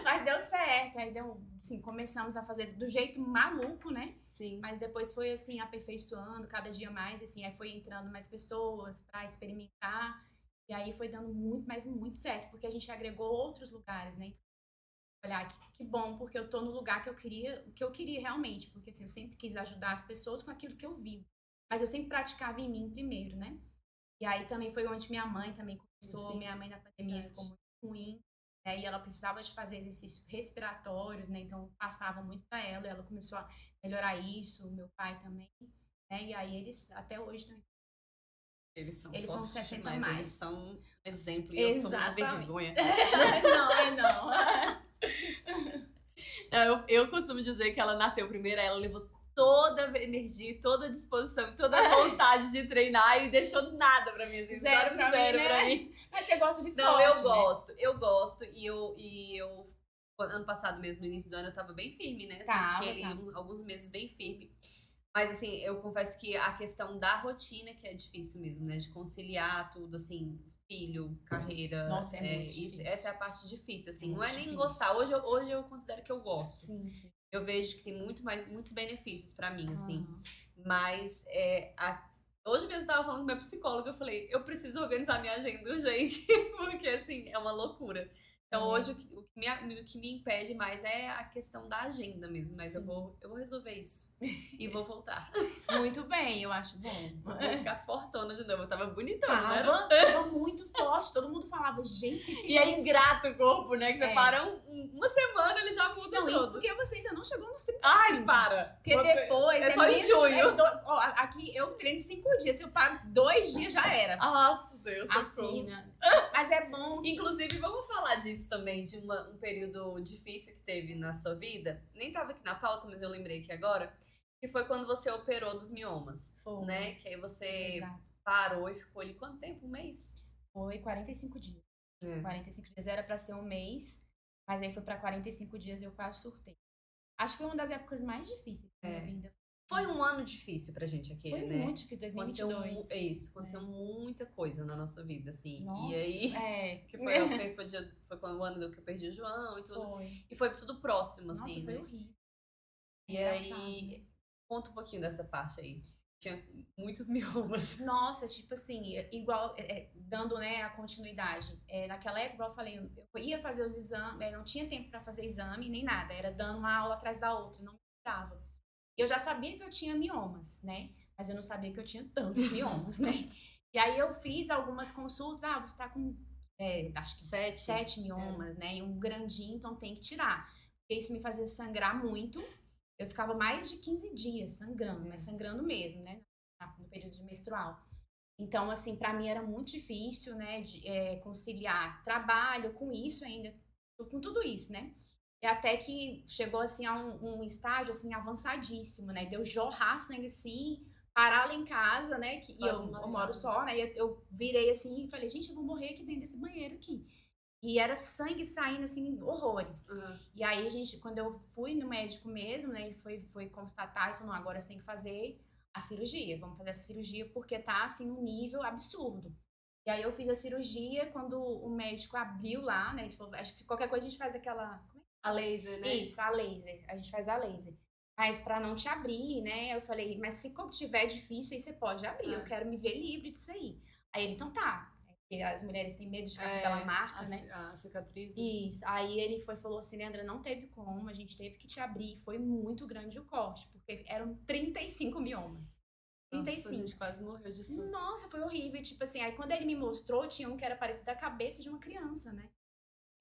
Mas deu certo, aí assim, começamos a fazer do jeito maluco, né? Sim. Mas depois foi assim, aperfeiçoando cada dia mais, assim, aí foi entrando mais pessoas pra experimentar. E aí foi dando muito, mas muito certo, porque a gente agregou outros lugares, né? Olha, que bom, porque eu tô no lugar que eu queria realmente, porque assim, eu sempre quis ajudar as pessoas com aquilo que eu vivo. Mas eu sempre praticava em mim primeiro, né? E aí também foi onde minha mãe também começou, minha mãe na pandemia ficou muito ruim, né? E ela precisava de fazer exercícios respiratórios, né? Então passava muito para ela, e ela começou a melhorar isso, meu pai também, né? E aí eles até hoje também. Eles são 60 mais. Eles são um exemplo. E eu sou uma vergonha. Não. Eu costumo dizer que ela nasceu primeiro, ela levou toda a energia, toda a disposição, toda a vontade de treinar e deixou nada pra mim. Assim, zero pra mim. Mas você gosta de esporte, não, eu né? gosto. E eu ano passado mesmo, no início do ano, eu tava bem firme, né? Assim, fiquei ali alguns meses bem firme. Mas, assim, eu confesso que a questão da rotina que é difícil mesmo, né? De conciliar tudo, assim, filho, carreira. Nossa, é muito difícil. Essa é a parte difícil, assim. Não é nem difícil. gostar. Hoje eu considero que eu gosto. Sim. Eu vejo que tem muitos benefícios pra mim, assim. Mas, hoje mesmo eu tava falando com meu psicólogo, eu falei, eu preciso organizar minha agenda urgente, porque, assim, é uma loucura. Então, hoje, o que me impede mais é a questão da agenda mesmo. Mas eu vou resolver isso. E vou voltar. Muito bem, eu acho bom. Vou ficar fortona de novo. Eu tava bonitona, né? Tava muito forte. Todo mundo falava, gente, que é ingrato o corpo, né? Que você para uma semana, ele já muda todo. Não, isso porque você ainda não chegou nos 35. Ai, para! Porque depois... É só em junho. Aqui eu treino 5 dias. Se eu paro 2 dias, já era. Nossa, Deus, afina. Mas é bom. Inclusive, vamos falar disso também, de um período difícil que teve na sua vida. Nem tava aqui na pauta, mas eu lembrei aqui agora. Que foi quando você operou dos miomas. Foi. Né? Que aí você parou e ficou ali quanto tempo? Um mês? Foi 45 dias. 45 dias era pra ser um mês, mas aí foi pra 45 dias e eu quase surtei. Acho que foi uma das épocas mais difíceis da minha vida. Foi um ano difícil pra gente aqui, né? Foi muito difícil, 2022. Aconteceu muita coisa na nossa vida, assim. Nossa, e aí, que foi quando o ano que eu perdi o João e tudo. E foi tudo próximo, assim. Nossa, foi horrível. E aí, conta um pouquinho dessa parte aí. Tinha muitos miomas. Nossa, tipo assim, igual, dando, né, a continuidade. Naquela época, igual eu falei, eu ia fazer os exames, não tinha tempo pra fazer exame nem nada. Era dando uma aula atrás da outra, não me dava. Eu já sabia que eu tinha miomas, né? Mas eu não sabia que eu tinha tantos miomas, né? E aí eu fiz algumas consultas. Você tá com, acho que 7 miomas, né? E um grandinho, então tem que tirar. Porque isso me fazia sangrar muito. Eu ficava mais de 15 dias sangrando, mas sangrando mesmo, né? No período de menstrual. Então, assim, pra mim era muito difícil, né? De conciliar trabalho com isso ainda, com tudo isso, né? E até que chegou, assim, a um estágio, assim, avançadíssimo, né? Deu jorrar sangue, assim, parar lá em casa, né? E eu moro só, né? E eu virei, assim, e falei, gente, eu vou morrer aqui dentro desse banheiro aqui. E era sangue saindo, assim, horrores. E aí, quando eu fui no médico mesmo, né? E foi constatar, e falou, não, agora você tem que fazer a cirurgia. Vamos fazer essa cirurgia porque tá, assim, um nível absurdo. E aí eu fiz a cirurgia, quando o médico abriu lá, né? Ele falou, acho que qualquer coisa a gente faz aquela... A laser, né? Isso, a laser. A gente faz a laser. Mas pra não te abrir, né? Eu falei, mas se tiver difícil, aí você pode abrir. Eu quero me ver livre disso aí. Aí ele, então tá. Porque as mulheres têm medo de ficar com aquela marca, né? A cicatriz. Né? Isso. Aí ele falou assim, Leandra, não teve como, a gente teve que te abrir. Foi muito grande o corte, porque eram 35 miomas. 35. Nossa, a gente quase morreu de susto. Nossa, foi horrível. Tipo assim, aí quando ele me mostrou, tinha um que era parecido com a cabeça de uma criança, né?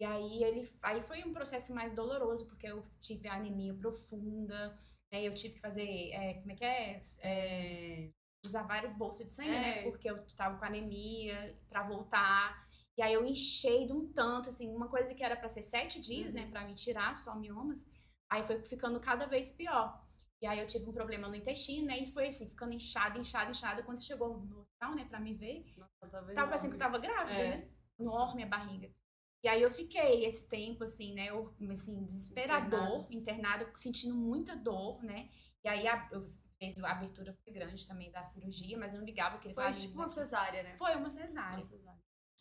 E aí foi um processo mais doloroso, porque eu tive anemia profunda, né? Eu tive que fazer, como é que é? Usar várias bolsas de sangue, né? Porque eu tava com anemia pra voltar. E aí eu enchei de um tanto, assim, uma coisa que era pra ser 7 dias, né? Pra me tirar só miomas. Aí foi ficando cada vez pior. E aí eu tive um problema no intestino, né? E foi assim, ficando inchada. Quando chegou no hospital, né, pra me ver, Nossa, tava parecendo que eu tava grávida, né? Enorme a barriga. E aí eu fiquei esse tempo, assim, né, eu, assim, desesperador, internada, sentindo muita dor, né? E aí eu fiz a abertura, foi grande também da cirurgia, mas eu não ligava que ele tava... Foi tipo uma cesárea, né? Foi uma cesárea.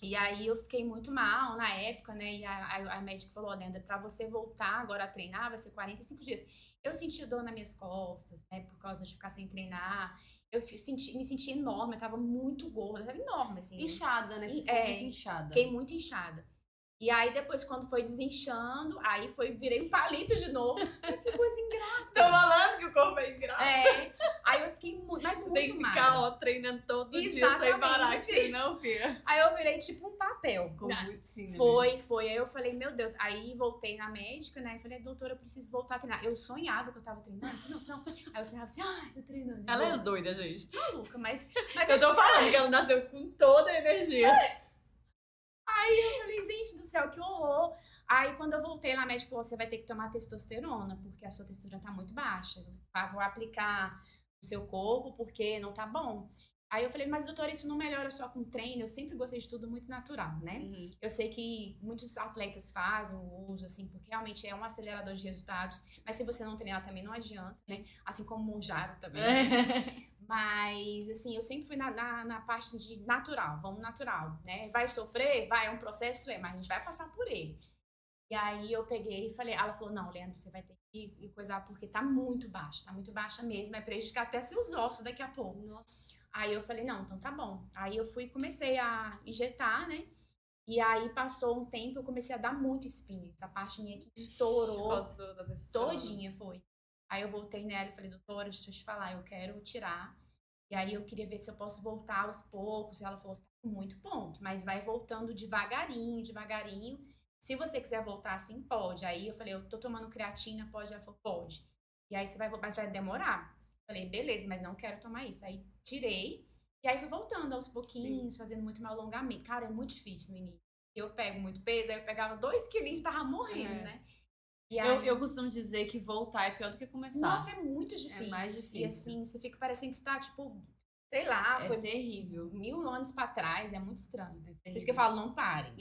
E aí eu fiquei muito mal na época, né? E a médica falou, Leandra, pra você voltar agora a treinar, vai ser 45 dias. Eu senti dor nas minhas costas, né? Por causa de ficar sem treinar. Eu me senti enorme, eu tava muito gorda, eu tava enorme, assim. Inchada, né? Você ficou muito inchada. Fiquei muito inchada. E aí, depois, quando foi desinchando, aí virei um palito de novo. Mas ficou assim, ingrata. Tô falando que o corpo é ingrato. Aí eu fiquei muito mais. Você tem que ficar, ó, treinando todo dia sem parar, não, filha. Aí eu virei tipo um papel. Ficou muito fina. Foi. Aí eu falei, meu Deus. Aí voltei na médica, né? E falei, doutora, eu preciso voltar a treinar. Eu sonhava que eu tava treinando, sem noção. Aí eu sonhava assim, tô treinando. Ela é doida, gente. Maluca, mas eu tô falando que ela nasceu com toda a energia. Aí eu falei, gente do céu, que horror. Aí quando eu voltei lá, a médica falou, você vai ter que tomar testosterona, porque a sua testosterona tá muito baixa. Vou aplicar no seu corpo, porque não tá bom. Aí eu falei, mas doutora, isso não melhora só com treino? Eu sempre gostei de tudo muito natural, né? Eu sei que muitos atletas fazem o uso, assim, porque realmente é um acelerador de resultados. Mas se você não treinar também não adianta, né? Assim como o Monjaro também. Mas, assim, eu sempre fui na parte de natural, vamos natural, né? Vai sofrer? Vai, é um processo, mas a gente vai passar por ele. E aí eu peguei e falei, ela falou, não, Leandro, você vai ter que coisar porque tá muito baixa mesmo, vai prejudicar até seus ossos daqui a pouco. Nossa. Aí eu falei, não, então tá bom. Aí eu comecei a injetar, né? E aí passou um tempo, eu comecei a dar muito espinha. Essa parte minha que estourou todinha, foi. Aí eu voltei nela e falei, doutora, deixa eu te falar, eu quero tirar. E aí eu queria ver se eu posso voltar aos poucos. E ela falou, você tá com muito ponto, mas vai voltando devagarinho. Se você quiser voltar assim, pode. Aí eu falei, eu tô tomando creatina, pode? Ela falou, pode. E aí mas vai demorar. Falei, beleza, mas não quero tomar isso. Aí tirei. E aí fui voltando aos pouquinhos, fazendo muito meu alongamento. Cara, é muito difícil no início. Eu pego muito peso, aí eu pegava 2 quilinhos e tava morrendo, né? E aí... eu costumo dizer que voltar é pior do que começar. Nossa, é muito difícil. É mais difícil. E assim, você fica parecendo que você tá, tipo, sei lá, foi terrível. 1000 anos pra trás, é muito estranho. Por isso que eu falo, não parem.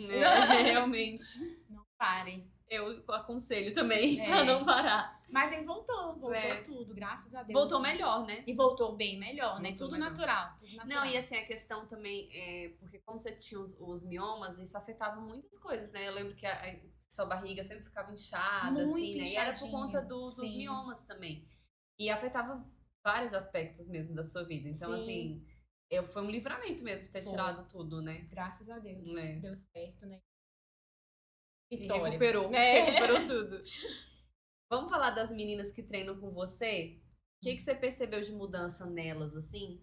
Realmente. Não parem. Eu aconselho também a não parar. Mas aí voltou tudo, graças a Deus. Voltou melhor, né? E voltou bem melhor, né? Tudo natural. Não, e assim, a questão também porque como você tinha os miomas, isso afetava muitas coisas, né? Eu lembro que a sua barriga sempre ficava inchada, muito assim, né? E era por conta dos miomas também. E afetava vários aspectos mesmo da sua vida. Então, assim, foi um livramento mesmo ter tirado tudo, né? Graças a Deus. Deu certo, né? Vitória. E recuperou tudo. Vamos falar das meninas que treinam com você? O que você percebeu de mudança nelas, assim?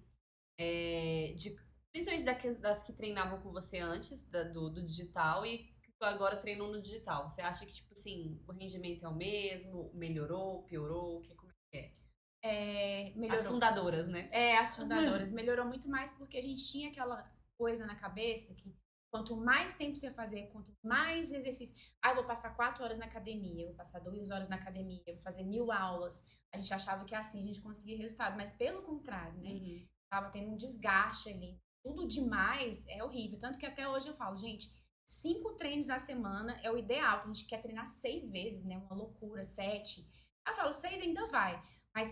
Principalmente das que treinavam com você antes do digital e que agora treinam no digital. Você acha que, tipo assim, o rendimento é o mesmo? Melhorou? Piorou? Como é que é? Melhorou. As fundadoras, né? As fundadoras. Melhorou muito mais porque a gente tinha aquela coisa na cabeça que Quanto mais tempo você fazer, quanto mais exercício. Ah, eu vou passar 4 horas na academia, eu vou passar 2 horas na academia, eu vou fazer 1000 aulas. A gente achava que assim a gente conseguia resultado, mas pelo contrário, né? Tava tendo um desgaste ali. Tudo demais é horrível. Tanto que até hoje eu falo, gente, 5 treinos na semana é o ideal. A gente quer treinar 6 vezes, né? Uma loucura, 7. Eu falo, 6 ainda vai. Mas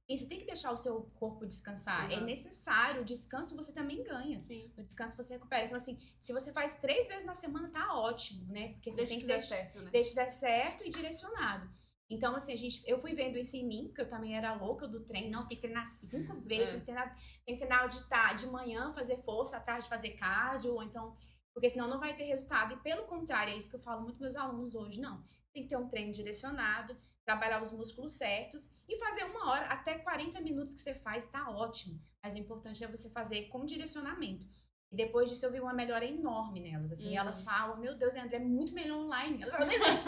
você tem que deixar o seu corpo descansar. É necessário. O descanso você também ganha. Sim. No descanso você recupera. Então, assim, se você faz 3 vezes na semana, tá ótimo, né? Porque você tem que dar certo, né? Deixa dar certo e direcionado. Então, assim, eu fui vendo isso em mim, porque eu também era louca do treino. Não, tem que treinar 5 vezes, tem que treinar de manhã, fazer força, à tarde fazer cardio, ou então, porque senão não vai ter resultado. E pelo contrário, é isso que eu falo muito para meus alunos hoje, não. Tem que ter um treino direcionado, trabalhar os músculos certos e fazer 1 hora, até 40 minutos que você faz, tá ótimo. Mas o importante é você fazer com direcionamento. E depois disso eu vi uma melhora enorme nelas, assim, elas falam, meu Deus, André, é muito melhor online. Elas falam assim,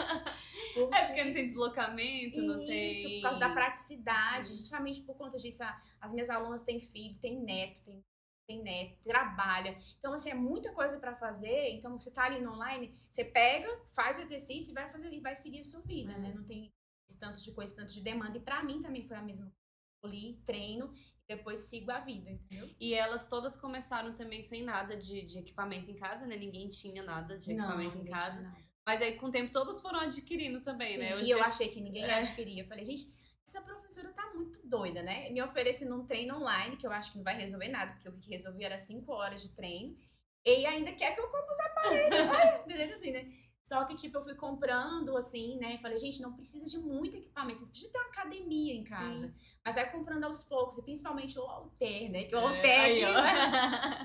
porque não tem deslocamento, não tem... Isso, por causa da praticidade, justamente por conta disso, as minhas alunas têm filho, têm neto, trabalha. Então, assim, é muita coisa para fazer. Então, você tá ali no online, você pega, faz o exercício e vai fazer e vai seguir a sua vida, né? Não tem esse tanto de coisa, esse tanto de demanda. E para mim também foi a mesma coisa. Eu li, treino e depois sigo a vida, entendeu? E elas todas começaram também sem nada de equipamento em casa, né? Ninguém tinha nada de equipamento em casa. Mas aí, com o tempo, todas foram adquirindo também, Sim, né? E eu achei que ninguém adquiria. Eu falei, gente, essa professora tá muito doida, né? Me oferecendo um treino online, que eu acho que não vai resolver nada, porque o que resolvia era 5 horas de treino. E ainda quer que eu compre os aparelhos. Assim, né? Só que, tipo, eu fui comprando, assim, né? Falei, gente, não precisa de muito equipamento. Vocês precisam ter uma academia em casa. Sim. Mas vai comprando aos poucos, e principalmente o halter, né? Que o halter,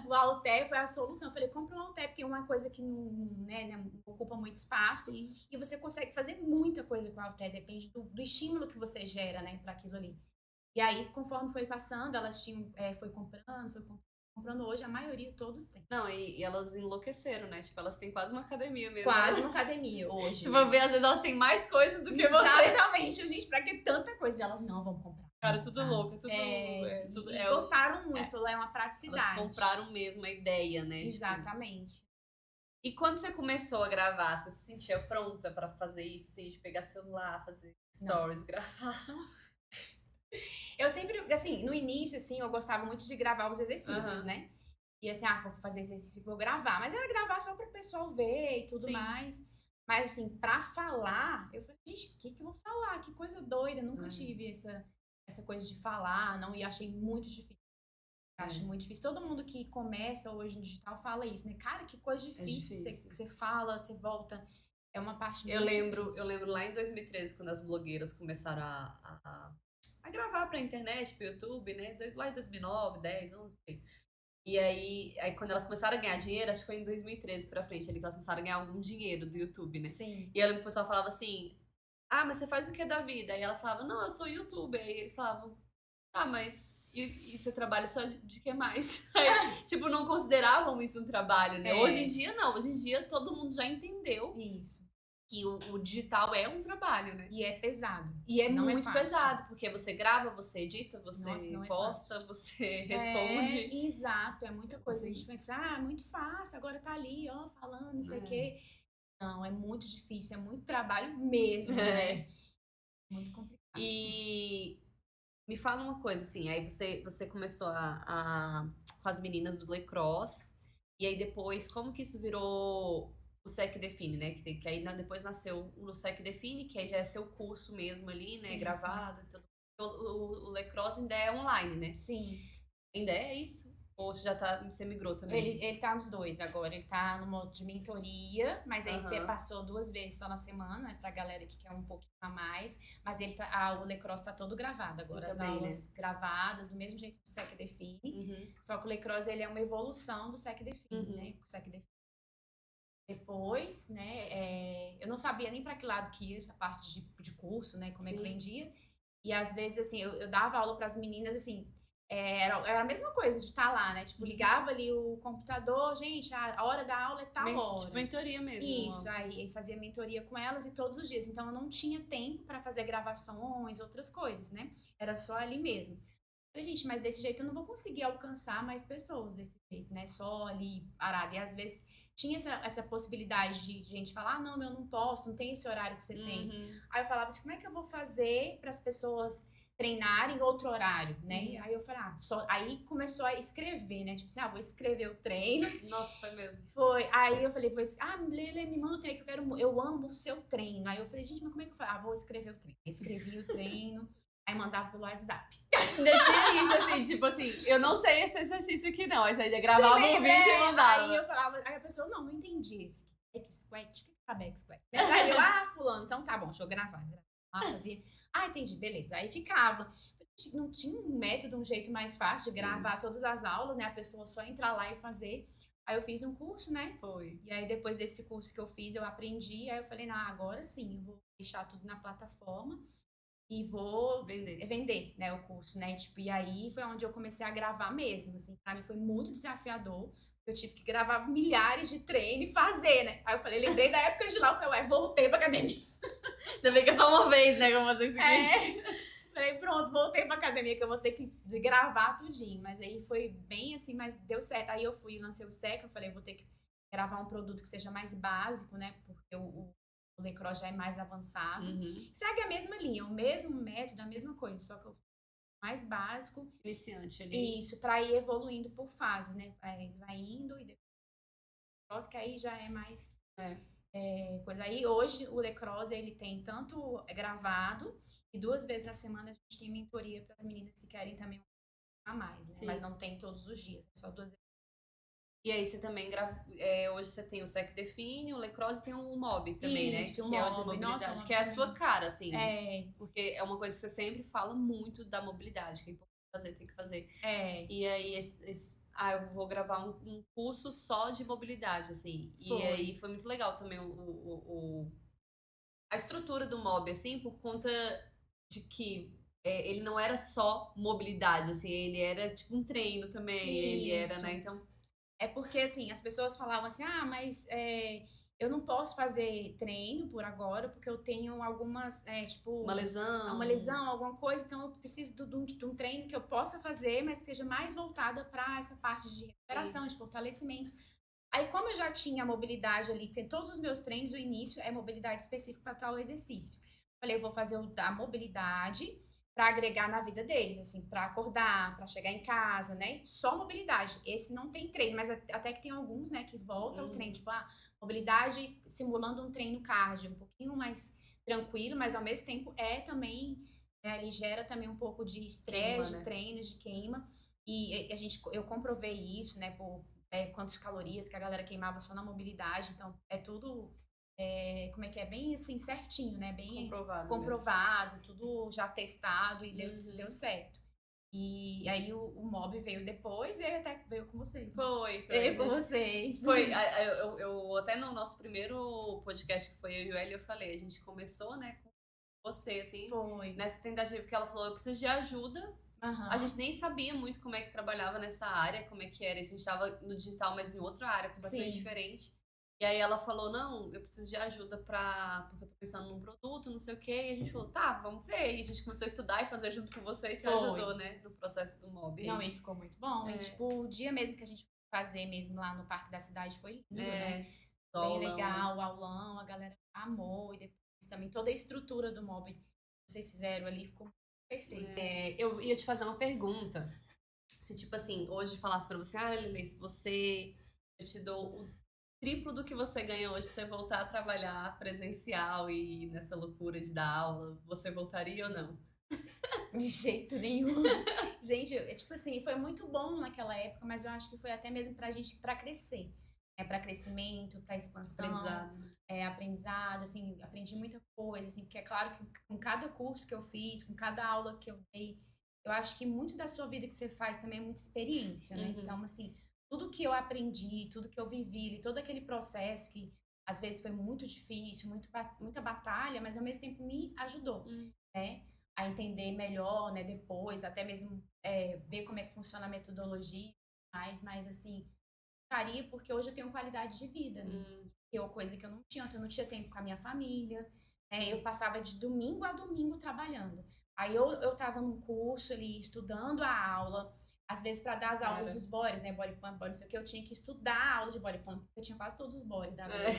o halter foi a solução. Eu falei, compra um halter, porque é uma coisa que não ocupa muito espaço. Sim. E você consegue fazer muita coisa com o halter, depende do estímulo que você gera, né, para aquilo ali. E aí, conforme foi passando, elas foi comprando hoje, a maioria todos têm. Não, e elas enlouqueceram, né? Tipo, elas têm quase uma academia mesmo. Quase uma academia hoje. Se for ver, às vezes elas têm mais coisas do que você. Exatamente, gente, pra que tanta coisa? E elas não vão comprar. Cara, tudo louco, tudo... gostaram muito, é uma praticidade. Elas compraram mesmo a ideia, né? Exatamente. Tipo... E quando você começou a gravar, você se sentia pronta pra fazer isso? Assim, de pegar celular, fazer stories, gravar? Eu sempre, assim, no início, assim, eu gostava muito de gravar os exercícios, né? E assim, vou fazer exercício, vou gravar. Mas era gravar só para o pessoal ver e tudo mais. Mas assim, pra falar, eu falei, gente, o que eu vou falar? Que coisa doida. Eu nunca tive essa coisa de falar, não. E achei muito difícil. Acho muito difícil. Todo mundo que começa hoje no digital fala isso, né? Cara, que coisa difícil. Você fala, você volta. É uma parte muito difícil. Eu lembro lá em 2013, quando as blogueiras começaram a gravar pra internet, pro YouTube, né? Lá em 2009, 10, 11, e aí quando elas começaram a ganhar dinheiro, acho que foi em 2013 pra frente, ali que elas começaram a ganhar algum dinheiro do YouTube, né? Sim. E aí o pessoal falava assim, mas você faz o que da vida? Aí elas falavam, não, eu sou youtuber. Aí eles falavam, mas e você trabalha só de que mais? Aí, tipo, não consideravam isso um trabalho, né? Hoje em dia, não. Hoje em dia, todo mundo já entendeu. Isso. Que o digital é um trabalho, né? E é pesado. E é muito pesado, porque você grava, você edita, você posta, você responde. Exato, é muita coisa. A gente pensa, muito fácil, agora tá ali, ó, falando, não sei o quê. Não, é muito difícil, é muito trabalho mesmo, né? Muito complicado. E me fala uma coisa, assim, aí você começou com as meninas do Lacrosse, e aí depois, como que isso virou o SEC Define, né? Que aí depois nasceu o SEC Define, que aí já é seu curso mesmo ali, né? Sim, gravado. Sim. O Lacrosse ainda é online, né? Sim. Ainda é isso? Ou você migrou também? Ele tá nos dois agora. Ele tá no modo de mentoria, mas aí passou 2 vezes só na semana, né? Pra galera que quer um pouquinho a mais. Mas o Lacrosse tá todo gravado agora. As aulas gravadas, do mesmo jeito do SEC Define. Só que o Lacrosse, ele é uma evolução do SEC Define, né? O SEC Define. Depois, né, eu não sabia nem para que lado que ia essa parte de curso, né, como é que vendia. E às vezes, assim, eu dava aula para as meninas, assim, era a mesma coisa de estar lá, né, tipo, ligava ali o computador, gente, a hora da aula é tal hora. Tipo, mentoria mesmo. Isso, aí fazia mentoria com elas e todos os dias. Então, eu não tinha tempo para fazer gravações, outras coisas, né, era só ali mesmo. Falei, gente, mas desse jeito eu não vou conseguir alcançar mais pessoas desse jeito, né, só ali parada. E às vezes tinha essa possibilidade de gente falar, não, eu não posso, não tem esse horário que você tem. Aí eu falava assim, como é que eu vou fazer para as pessoas treinarem outro horário, né? Aí eu falei, aí começou a escrever, né? Tipo assim, vou escrever o treino. Nossa, foi mesmo. Foi. Aí eu falei, Lele, me manda o treino que eu amo o seu treino. Aí eu falei, gente, mas como é que eu falo? Vou escrever o treino. Escrevi o treino, aí mandava pelo WhatsApp. Ainda tinha isso, assim, tipo assim, eu não sei esse exercício aqui não. Aí você gravava um vídeo e mandava. Aí eu falava, aí a pessoa, não entendi esse back squat. O que é back squat? Aí eu, fulano, então tá bom, deixa eu gravar. Fazia. Entendi, beleza. Aí ficava. Não tinha um método, um jeito mais fácil de gravar todas as aulas, né? A pessoa só entrar lá e fazer. Aí eu fiz um curso, né? Foi. E aí depois desse curso que eu fiz, eu aprendi. Aí eu falei, agora sim, eu vou deixar tudo na plataforma e vou vender, né, o curso, né? Tipo, e aí foi onde eu comecei a gravar mesmo, assim. Pra mim foi muito desafiador. Eu tive que gravar milhares de treinos e fazer, né? Aí eu falei, lembrei da época de lá, eu falei, voltei pra academia. Ainda bem que é só uma vez, né, que eu vou fazer isso aqui. Falei, pronto, voltei pra academia, que eu vou ter que gravar tudinho. Mas aí foi bem assim, mas deu certo. Aí eu fui e lancei o SEC, eu falei, vou ter que gravar um produto que seja mais básico, né? Porque o Lecross já é mais avançado. Segue a mesma linha, o mesmo método, a mesma coisa, só que eu mais básico. Iniciante ali. Isso, pra ir evoluindo por fases, né? Vai indo e depois que aí já é mais coisa. Aí hoje o Lecross, ele tem tanto gravado e 2 vezes na semana a gente tem mentoria para as meninas que querem também a mais, né? Mas não tem todos os dias, só 2 vezes. E aí você também hoje você tem o SEC Define, o Lecross e tem o Mob também, isso, né? Que é o de mobilidade, nossa, que é a sua cara, assim. Porque é uma coisa que você sempre fala muito da mobilidade, que é importante fazer, tem que fazer. E aí eu vou gravar um curso só de mobilidade, assim. E aí foi muito legal também a estrutura do Mob, assim, por conta de que ele não era só mobilidade, assim, ele era tipo um treino também, ele era, né, então... É porque, assim, as pessoas falavam assim, mas eu não posso fazer treino por agora, porque eu tenho algumas, tipo... Uma lesão, alguma coisa, então eu preciso de um treino que eu possa fazer, mas que seja mais voltada para essa parte de recuperação, de fortalecimento. Aí, como eu já tinha a mobilidade ali, porque todos os meus treinos, o início é mobilidade específica para tal exercício. Falei, eu vou fazer o da mobilidade para agregar na vida deles, assim, para acordar, para chegar em casa, né? Só mobilidade. Esse não tem treino, mas até que tem alguns, né, que voltam o treino, tipo, mobilidade simulando um treino cardio, um pouquinho mais tranquilo, mas ao mesmo tempo também, ele gera também um pouco de estresse, de treino, de queima. E eu comprovei isso, né, por quantas calorias que a galera queimava só na mobilidade, então é tudo, como é que é, bem assim, certinho, né, bem comprovado tudo já testado e deu certo. E aí o Mob veio depois e até veio com vocês. Né? Veio com vocês. Foi, eu até no nosso primeiro podcast, que foi eu e o Hélio, eu falei, a gente começou, né, com você, assim, nessa tentativa, porque ela falou, eu preciso de ajuda. A gente nem sabia muito como é que trabalhava nessa área, como é que era. A gente estava no digital, mas em outra área, completamente diferente. E aí ela falou, não, eu preciso de ajuda porque eu tô pensando num produto, não sei o quê. E a gente falou, tá, vamos ver. E a gente começou a estudar e fazer junto com você e te ajudou, né, no processo do Mob. Não, e ficou muito bom. E, tipo, o dia mesmo que a gente foi fazer mesmo lá no Parque da Cidade foi lindo, né? Bem legal, o aulão, a galera amou. E depois também toda a estrutura do Mob que vocês fizeram ali ficou perfeito. Eu ia te fazer uma pergunta. Se, tipo assim, hoje falasse pra você, Lele, se eu te dou o triplo do que você ganha hoje pra você voltar a trabalhar presencial e nessa loucura de dar aula, você voltaria ou não? De jeito nenhum. Gente, tipo assim, foi muito bom naquela época, mas eu acho que foi até mesmo pra gente, pra crescer. Pra crescimento, pra expansão. Aprendizado, assim, aprendi muita coisa, assim, porque é claro que com cada curso que eu fiz, com cada aula que eu dei, eu acho que muito da sua vida que você faz também é muita experiência, né? Então, assim, tudo que eu aprendi, tudo que eu vivi, todo aquele processo que às vezes foi muito difícil, muita batalha, mas ao mesmo tempo me ajudou, né? A entender melhor, né? Depois, até mesmo ver como é que funciona a metodologia, mas assim, porque hoje eu tenho qualidade de vida, né? Que é uma coisa que eu não tinha. Eu não tinha tempo com a minha família. Eu passava de domingo a domingo trabalhando. Aí eu tava num curso ali, estudando a aula, às vezes para dar as aulas dos bodies, né, body pump, body não sei o que, eu tinha que estudar a aula de body pump, porque eu tinha quase todos os bodies da vida.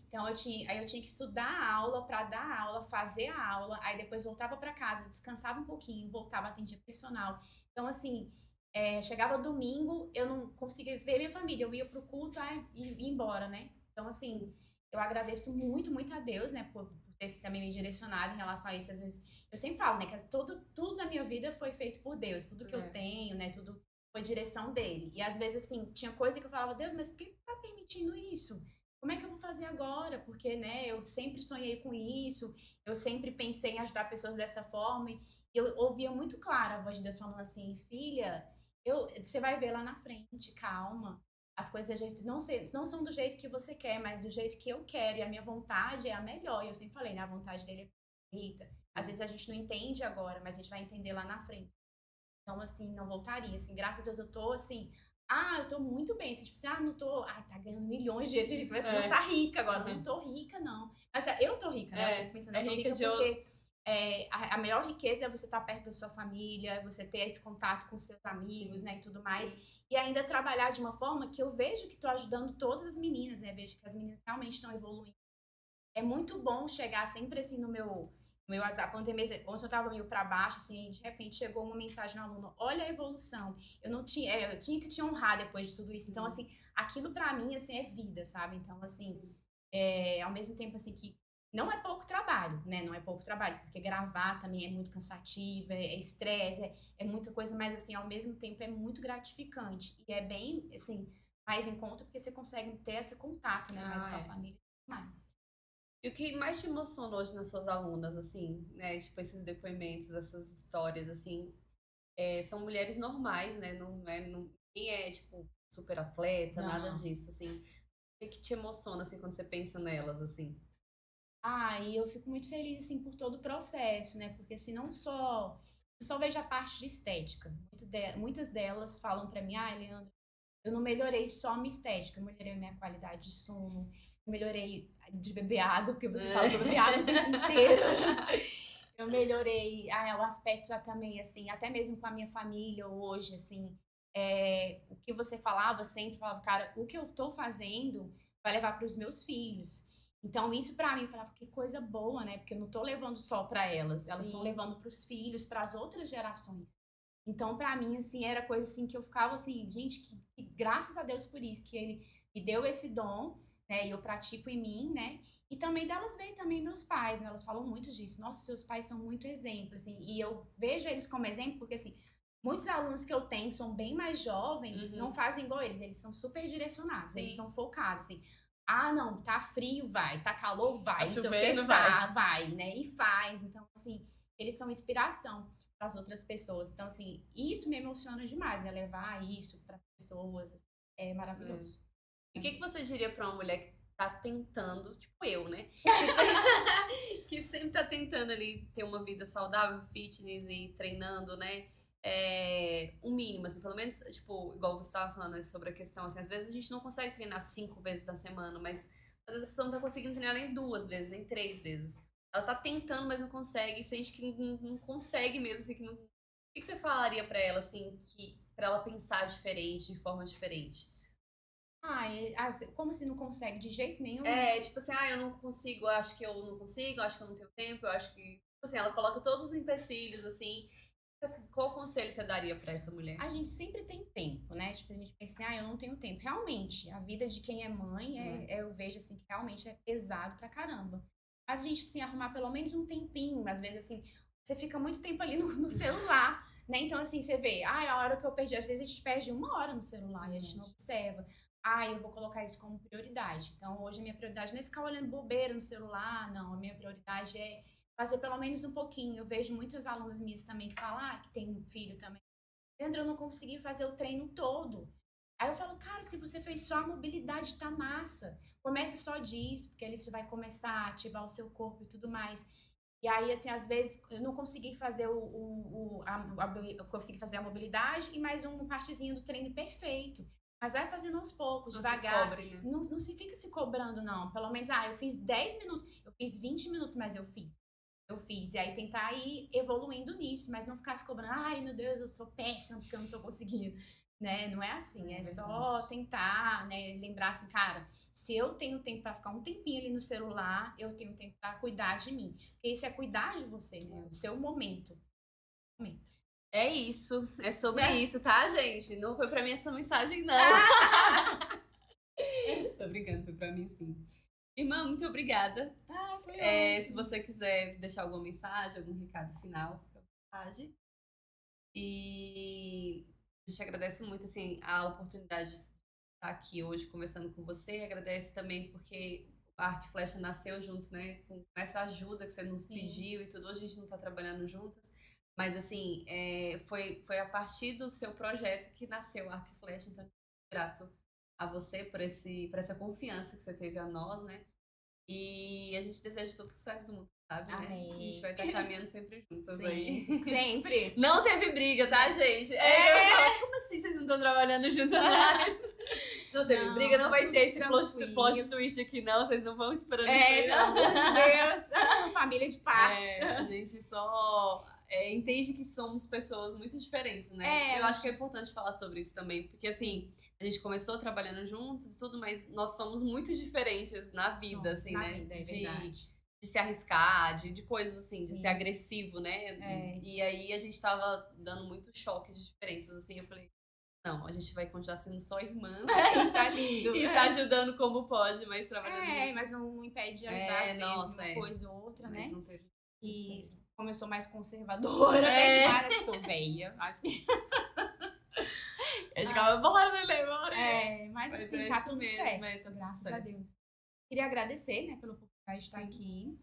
Então eu tinha que estudar a aula para dar a aula, fazer a aula, aí depois voltava para casa, descansava um pouquinho, voltava, atendia personal. Então assim, chegava domingo, eu não conseguia ver minha família, eu ia pro culto e ia embora, né? Então assim, eu agradeço muito, muito a Deus, né, por ter também me direcionado em relação a isso. Às vezes, eu sempre falo, né, que tudo na minha vida foi feito por Deus, tudo que eu tenho, né, tudo foi direção dele. E às vezes, assim, tinha coisa que eu falava, Deus, mas por que tá permitindo isso? Como é que eu vou fazer agora? Porque, né, eu sempre sonhei com isso, eu sempre pensei em ajudar pessoas dessa forma, e eu ouvia muito claro a voz de Deus falando assim, filha, você vai ver lá na frente, calma. As coisas não são do jeito que você quer, mas do jeito que eu quero. E a minha vontade é a melhor. E eu sempre falei, né? A vontade dele é perfeita. Às vezes a gente não entende agora, mas a gente vai entender lá na frente. Então, assim, não voltaria. Assim, graças a Deus eu tô, assim... eu tô muito bem. Assim, tipo assim, não tô... tá ganhando milhões de dinheiro. Vai estar rica agora. Não tô rica, não. Mas eu tô rica, né? Eu fico pensando, eu tô rica porque... a melhor riqueza é você estar perto da sua família, você ter esse contato com seus amigos, né, e tudo mais. Sim. E ainda trabalhar de uma forma que eu vejo que estou ajudando todas as meninas, né? Vejo que as meninas realmente estão evoluindo. É muito bom chegar sempre assim no meu WhatsApp. Ontem eu estava meio para baixo, assim, de repente chegou uma mensagem no aluno: olha a evolução. Eu tinha que te honrar depois de tudo isso. Então, assim, aquilo para mim, assim, é vida, sabe? Então, assim, ao mesmo tempo, assim, que não é pouco trabalho, né? Não é pouco trabalho, porque gravar também é muito cansativo, é estresse, é muita coisa, mas assim, ao mesmo tempo é muito gratificante. E é bem, assim, mais em conta porque você consegue ter esse contato, né? Mais com a família e mais. E o que mais te emociona hoje nas suas alunas, assim, né? Tipo, esses depoimentos, essas histórias, assim, são mulheres normais, né? Ninguém é, tipo, super atleta, nada disso, assim. O que te emociona, assim, quando você pensa nelas, assim? E eu fico muito feliz, assim, por todo o processo, né? Porque, assim, eu só vejo a parte de estética. Muitas delas falam pra mim, Leandra, eu não melhorei só minha estética, eu melhorei minha qualidade de sono, eu melhorei de beber água, porque você fala que eu beber água o tempo inteiro. Eu melhorei o aspecto também, assim, até mesmo com a minha família hoje, assim, o que você falava sempre, falava, cara, o que eu tô fazendo vai levar para os meus filhos. Então, isso pra mim, eu falava, que coisa boa, né? Porque eu não tô levando só pra elas estão levando pros filhos, pras outras gerações. Então, pra mim, assim, era coisa assim que eu ficava assim, gente, que graças a Deus por isso, que ele me deu esse dom, né? E eu pratico em mim, né? E também delas veio também meus pais, né? Elas falam muito disso. Nossa, seus pais são muito exemplo, assim. E eu vejo eles como exemplo, porque, assim, muitos alunos que eu tenho são bem mais jovens, não fazem igual eles são super direcionados, eles são focados, assim. Não, tá frio, vai, tá calor, vai, tá não sei chovendo, o que, vai, né? E faz. Então, assim, eles são inspiração para as outras pessoas. Então, assim, isso me emociona demais, né? Levar isso para as pessoas é maravilhoso. E o que você diria para uma mulher que tá tentando, tipo eu, né? Que sempre tá tentando ali ter uma vida saudável, fitness e treinando, né? Um mínimo, assim, pelo menos, tipo, igual você estava falando, né, sobre a questão, assim, às vezes a gente não consegue treinar 5 vezes na semana, mas às vezes a pessoa não tá conseguindo treinar nem 2 vezes, nem 3 vezes. Ela tá tentando, mas não consegue, e sente que não consegue mesmo, assim, que não... O que você falaria pra ela, assim, pra ela pensar diferente, de forma diferente? Como se não consegue de jeito nenhum? Tipo assim, eu não consigo, eu acho que eu não consigo, eu acho que eu não tenho tempo, eu acho que... Tipo assim, ela coloca todos os empecilhos, assim. Qual conselho você daria pra essa mulher? A gente sempre tem tempo, né? Tipo, a gente pensa, eu não tenho tempo. Realmente, a vida de quem é mãe, eu vejo, assim, que realmente é pesado pra caramba. Mas a gente, assim, arrumar pelo menos um tempinho, às vezes, assim, você fica muito tempo ali no celular, né? Então, assim, você vê, a hora que eu perdi, às vezes a gente perde 1 hora no celular e a gente não observa. Eu vou colocar isso como prioridade. Então, hoje a minha prioridade não é ficar olhando bobeira no celular, não. A minha prioridade é fazer pelo menos um pouquinho. Eu vejo muitos alunos minhas também que falam, que tem um filho também. Leandro, eu não consegui fazer o treino todo. Aí eu falo, cara, se você fez só a mobilidade, tá massa. Comece só disso, porque ali você vai começar a ativar o seu corpo e tudo mais. E aí, assim, às vezes eu não consegui fazer eu consegui fazer a mobilidade e mais uma partezinha do treino perfeito. Mas vai fazendo aos poucos, não devagar. Se cobre, né? Não se fica se cobrando, não. Pelo menos, eu fiz 10 minutos, eu fiz 20 minutos, mas eu fiz. eu fiz. E aí tentar ir evoluindo nisso, mas não ficar se cobrando, ai meu Deus, eu sou péssima porque eu não tô conseguindo. Né? Não é assim, é só tentar, né, lembrar assim, cara, se eu tenho tempo para ficar um tempinho ali no celular, eu tenho tempo para cuidar de mim. Porque isso é cuidar de você, né? O seu momento. É isso, é sobre isso, tá, gente? Não foi pra mim essa mensagem, não. Tô brincando, foi pra mim sim. Irmã, muito obrigada. Foi se você quiser deixar alguma mensagem, algum recado final, fica à vontade. E a gente agradece muito, assim, a oportunidade de estar aqui hoje conversando com você. Agradece também porque o Arco e Flecha nasceu junto, né? Com essa ajuda que você nos pediu e tudo. Hoje a gente não tá trabalhando juntas. Mas, assim, foi a partir do seu projeto que nasceu o Arco e Flecha. Então, grato a você por essa confiança que você teve a nós, né? E a gente deseja todo o sucesso do mundo, sabe? Amém. Né? A gente vai estar caminhando sempre juntas. Sim, aí. Sempre. Não teve briga, tá, gente? Como assim vocês não estão trabalhando juntas? Não teve briga, não vai ter esse plot twist aqui, não. Vocês não vão esperando isso aí, pelo amor de Deus. Família de paz. A gente só entende que somos pessoas muito diferentes, né? Eu acho que é importante falar sobre isso também, porque assim, a gente começou trabalhando juntos e tudo, mas nós somos muito diferentes na vida, assim, na né? Vida, é verdade. De se arriscar, de coisas assim, de ser agressivo, né? E aí a gente tava dando muito choque de diferenças, assim, eu falei, não, a gente vai continuar sendo só irmãs. Tá lindo. E se ajudando como pode, mas trabalhando junto. Mas não impede de ajudar às vezes uma coisa ou outra, mas né? Não teve e como eu sou mais conservadora, até demais, eu sou velha, acho que... Eu ficava, bora, Lelê, bora! Mas assim, tá tudo certo, graças a Deus. Queria agradecer, né, pela oportunidade de estar aqui,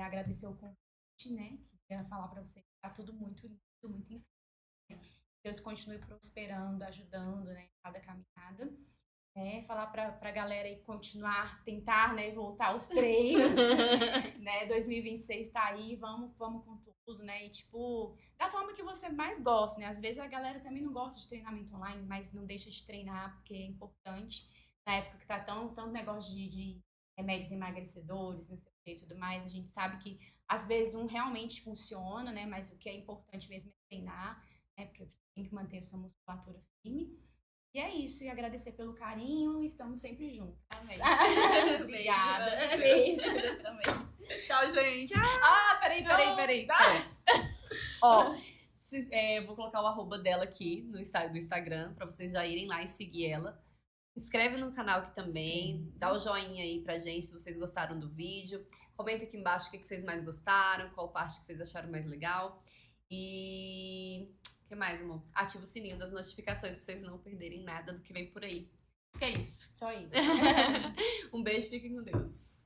agradecer o convite, né, queria falar pra vocês que tá tudo muito lindo, muito incrível. Deus continue prosperando, ajudando, né, cada caminhada. Falar pra galera aí continuar, tentar, né, voltar aos treinos, né, 2026 tá aí, vamos com tudo, né, e tipo, da forma que você mais gosta, né, às vezes a galera também não gosta de treinamento online, mas não deixa de treinar, porque é importante, na época que tá tão negócio de remédios emagrecedores, não sei o que e tudo mais, a gente sabe que às vezes um realmente funciona, né, mas o que é importante mesmo é treinar, né, porque tem que manter a sua musculatura firme. E é isso, e agradecer pelo carinho, estamos sempre juntos. Amém. Obrigada. Beijo também. Tchau, gente. Tchau. Peraí. Vou colocar o arroba dela aqui do Instagram, pra vocês já irem lá e seguir ela. Se inscreve no canal aqui também, dá o joinha aí pra gente se vocês gostaram do vídeo. Comenta aqui embaixo o que vocês mais gostaram, qual parte que vocês acharam mais legal. E... o que mais, amor? Ativa o sininho das notificações pra vocês não perderem nada do que vem por aí. Que é isso. Só isso. Um beijo, fiquem com Deus.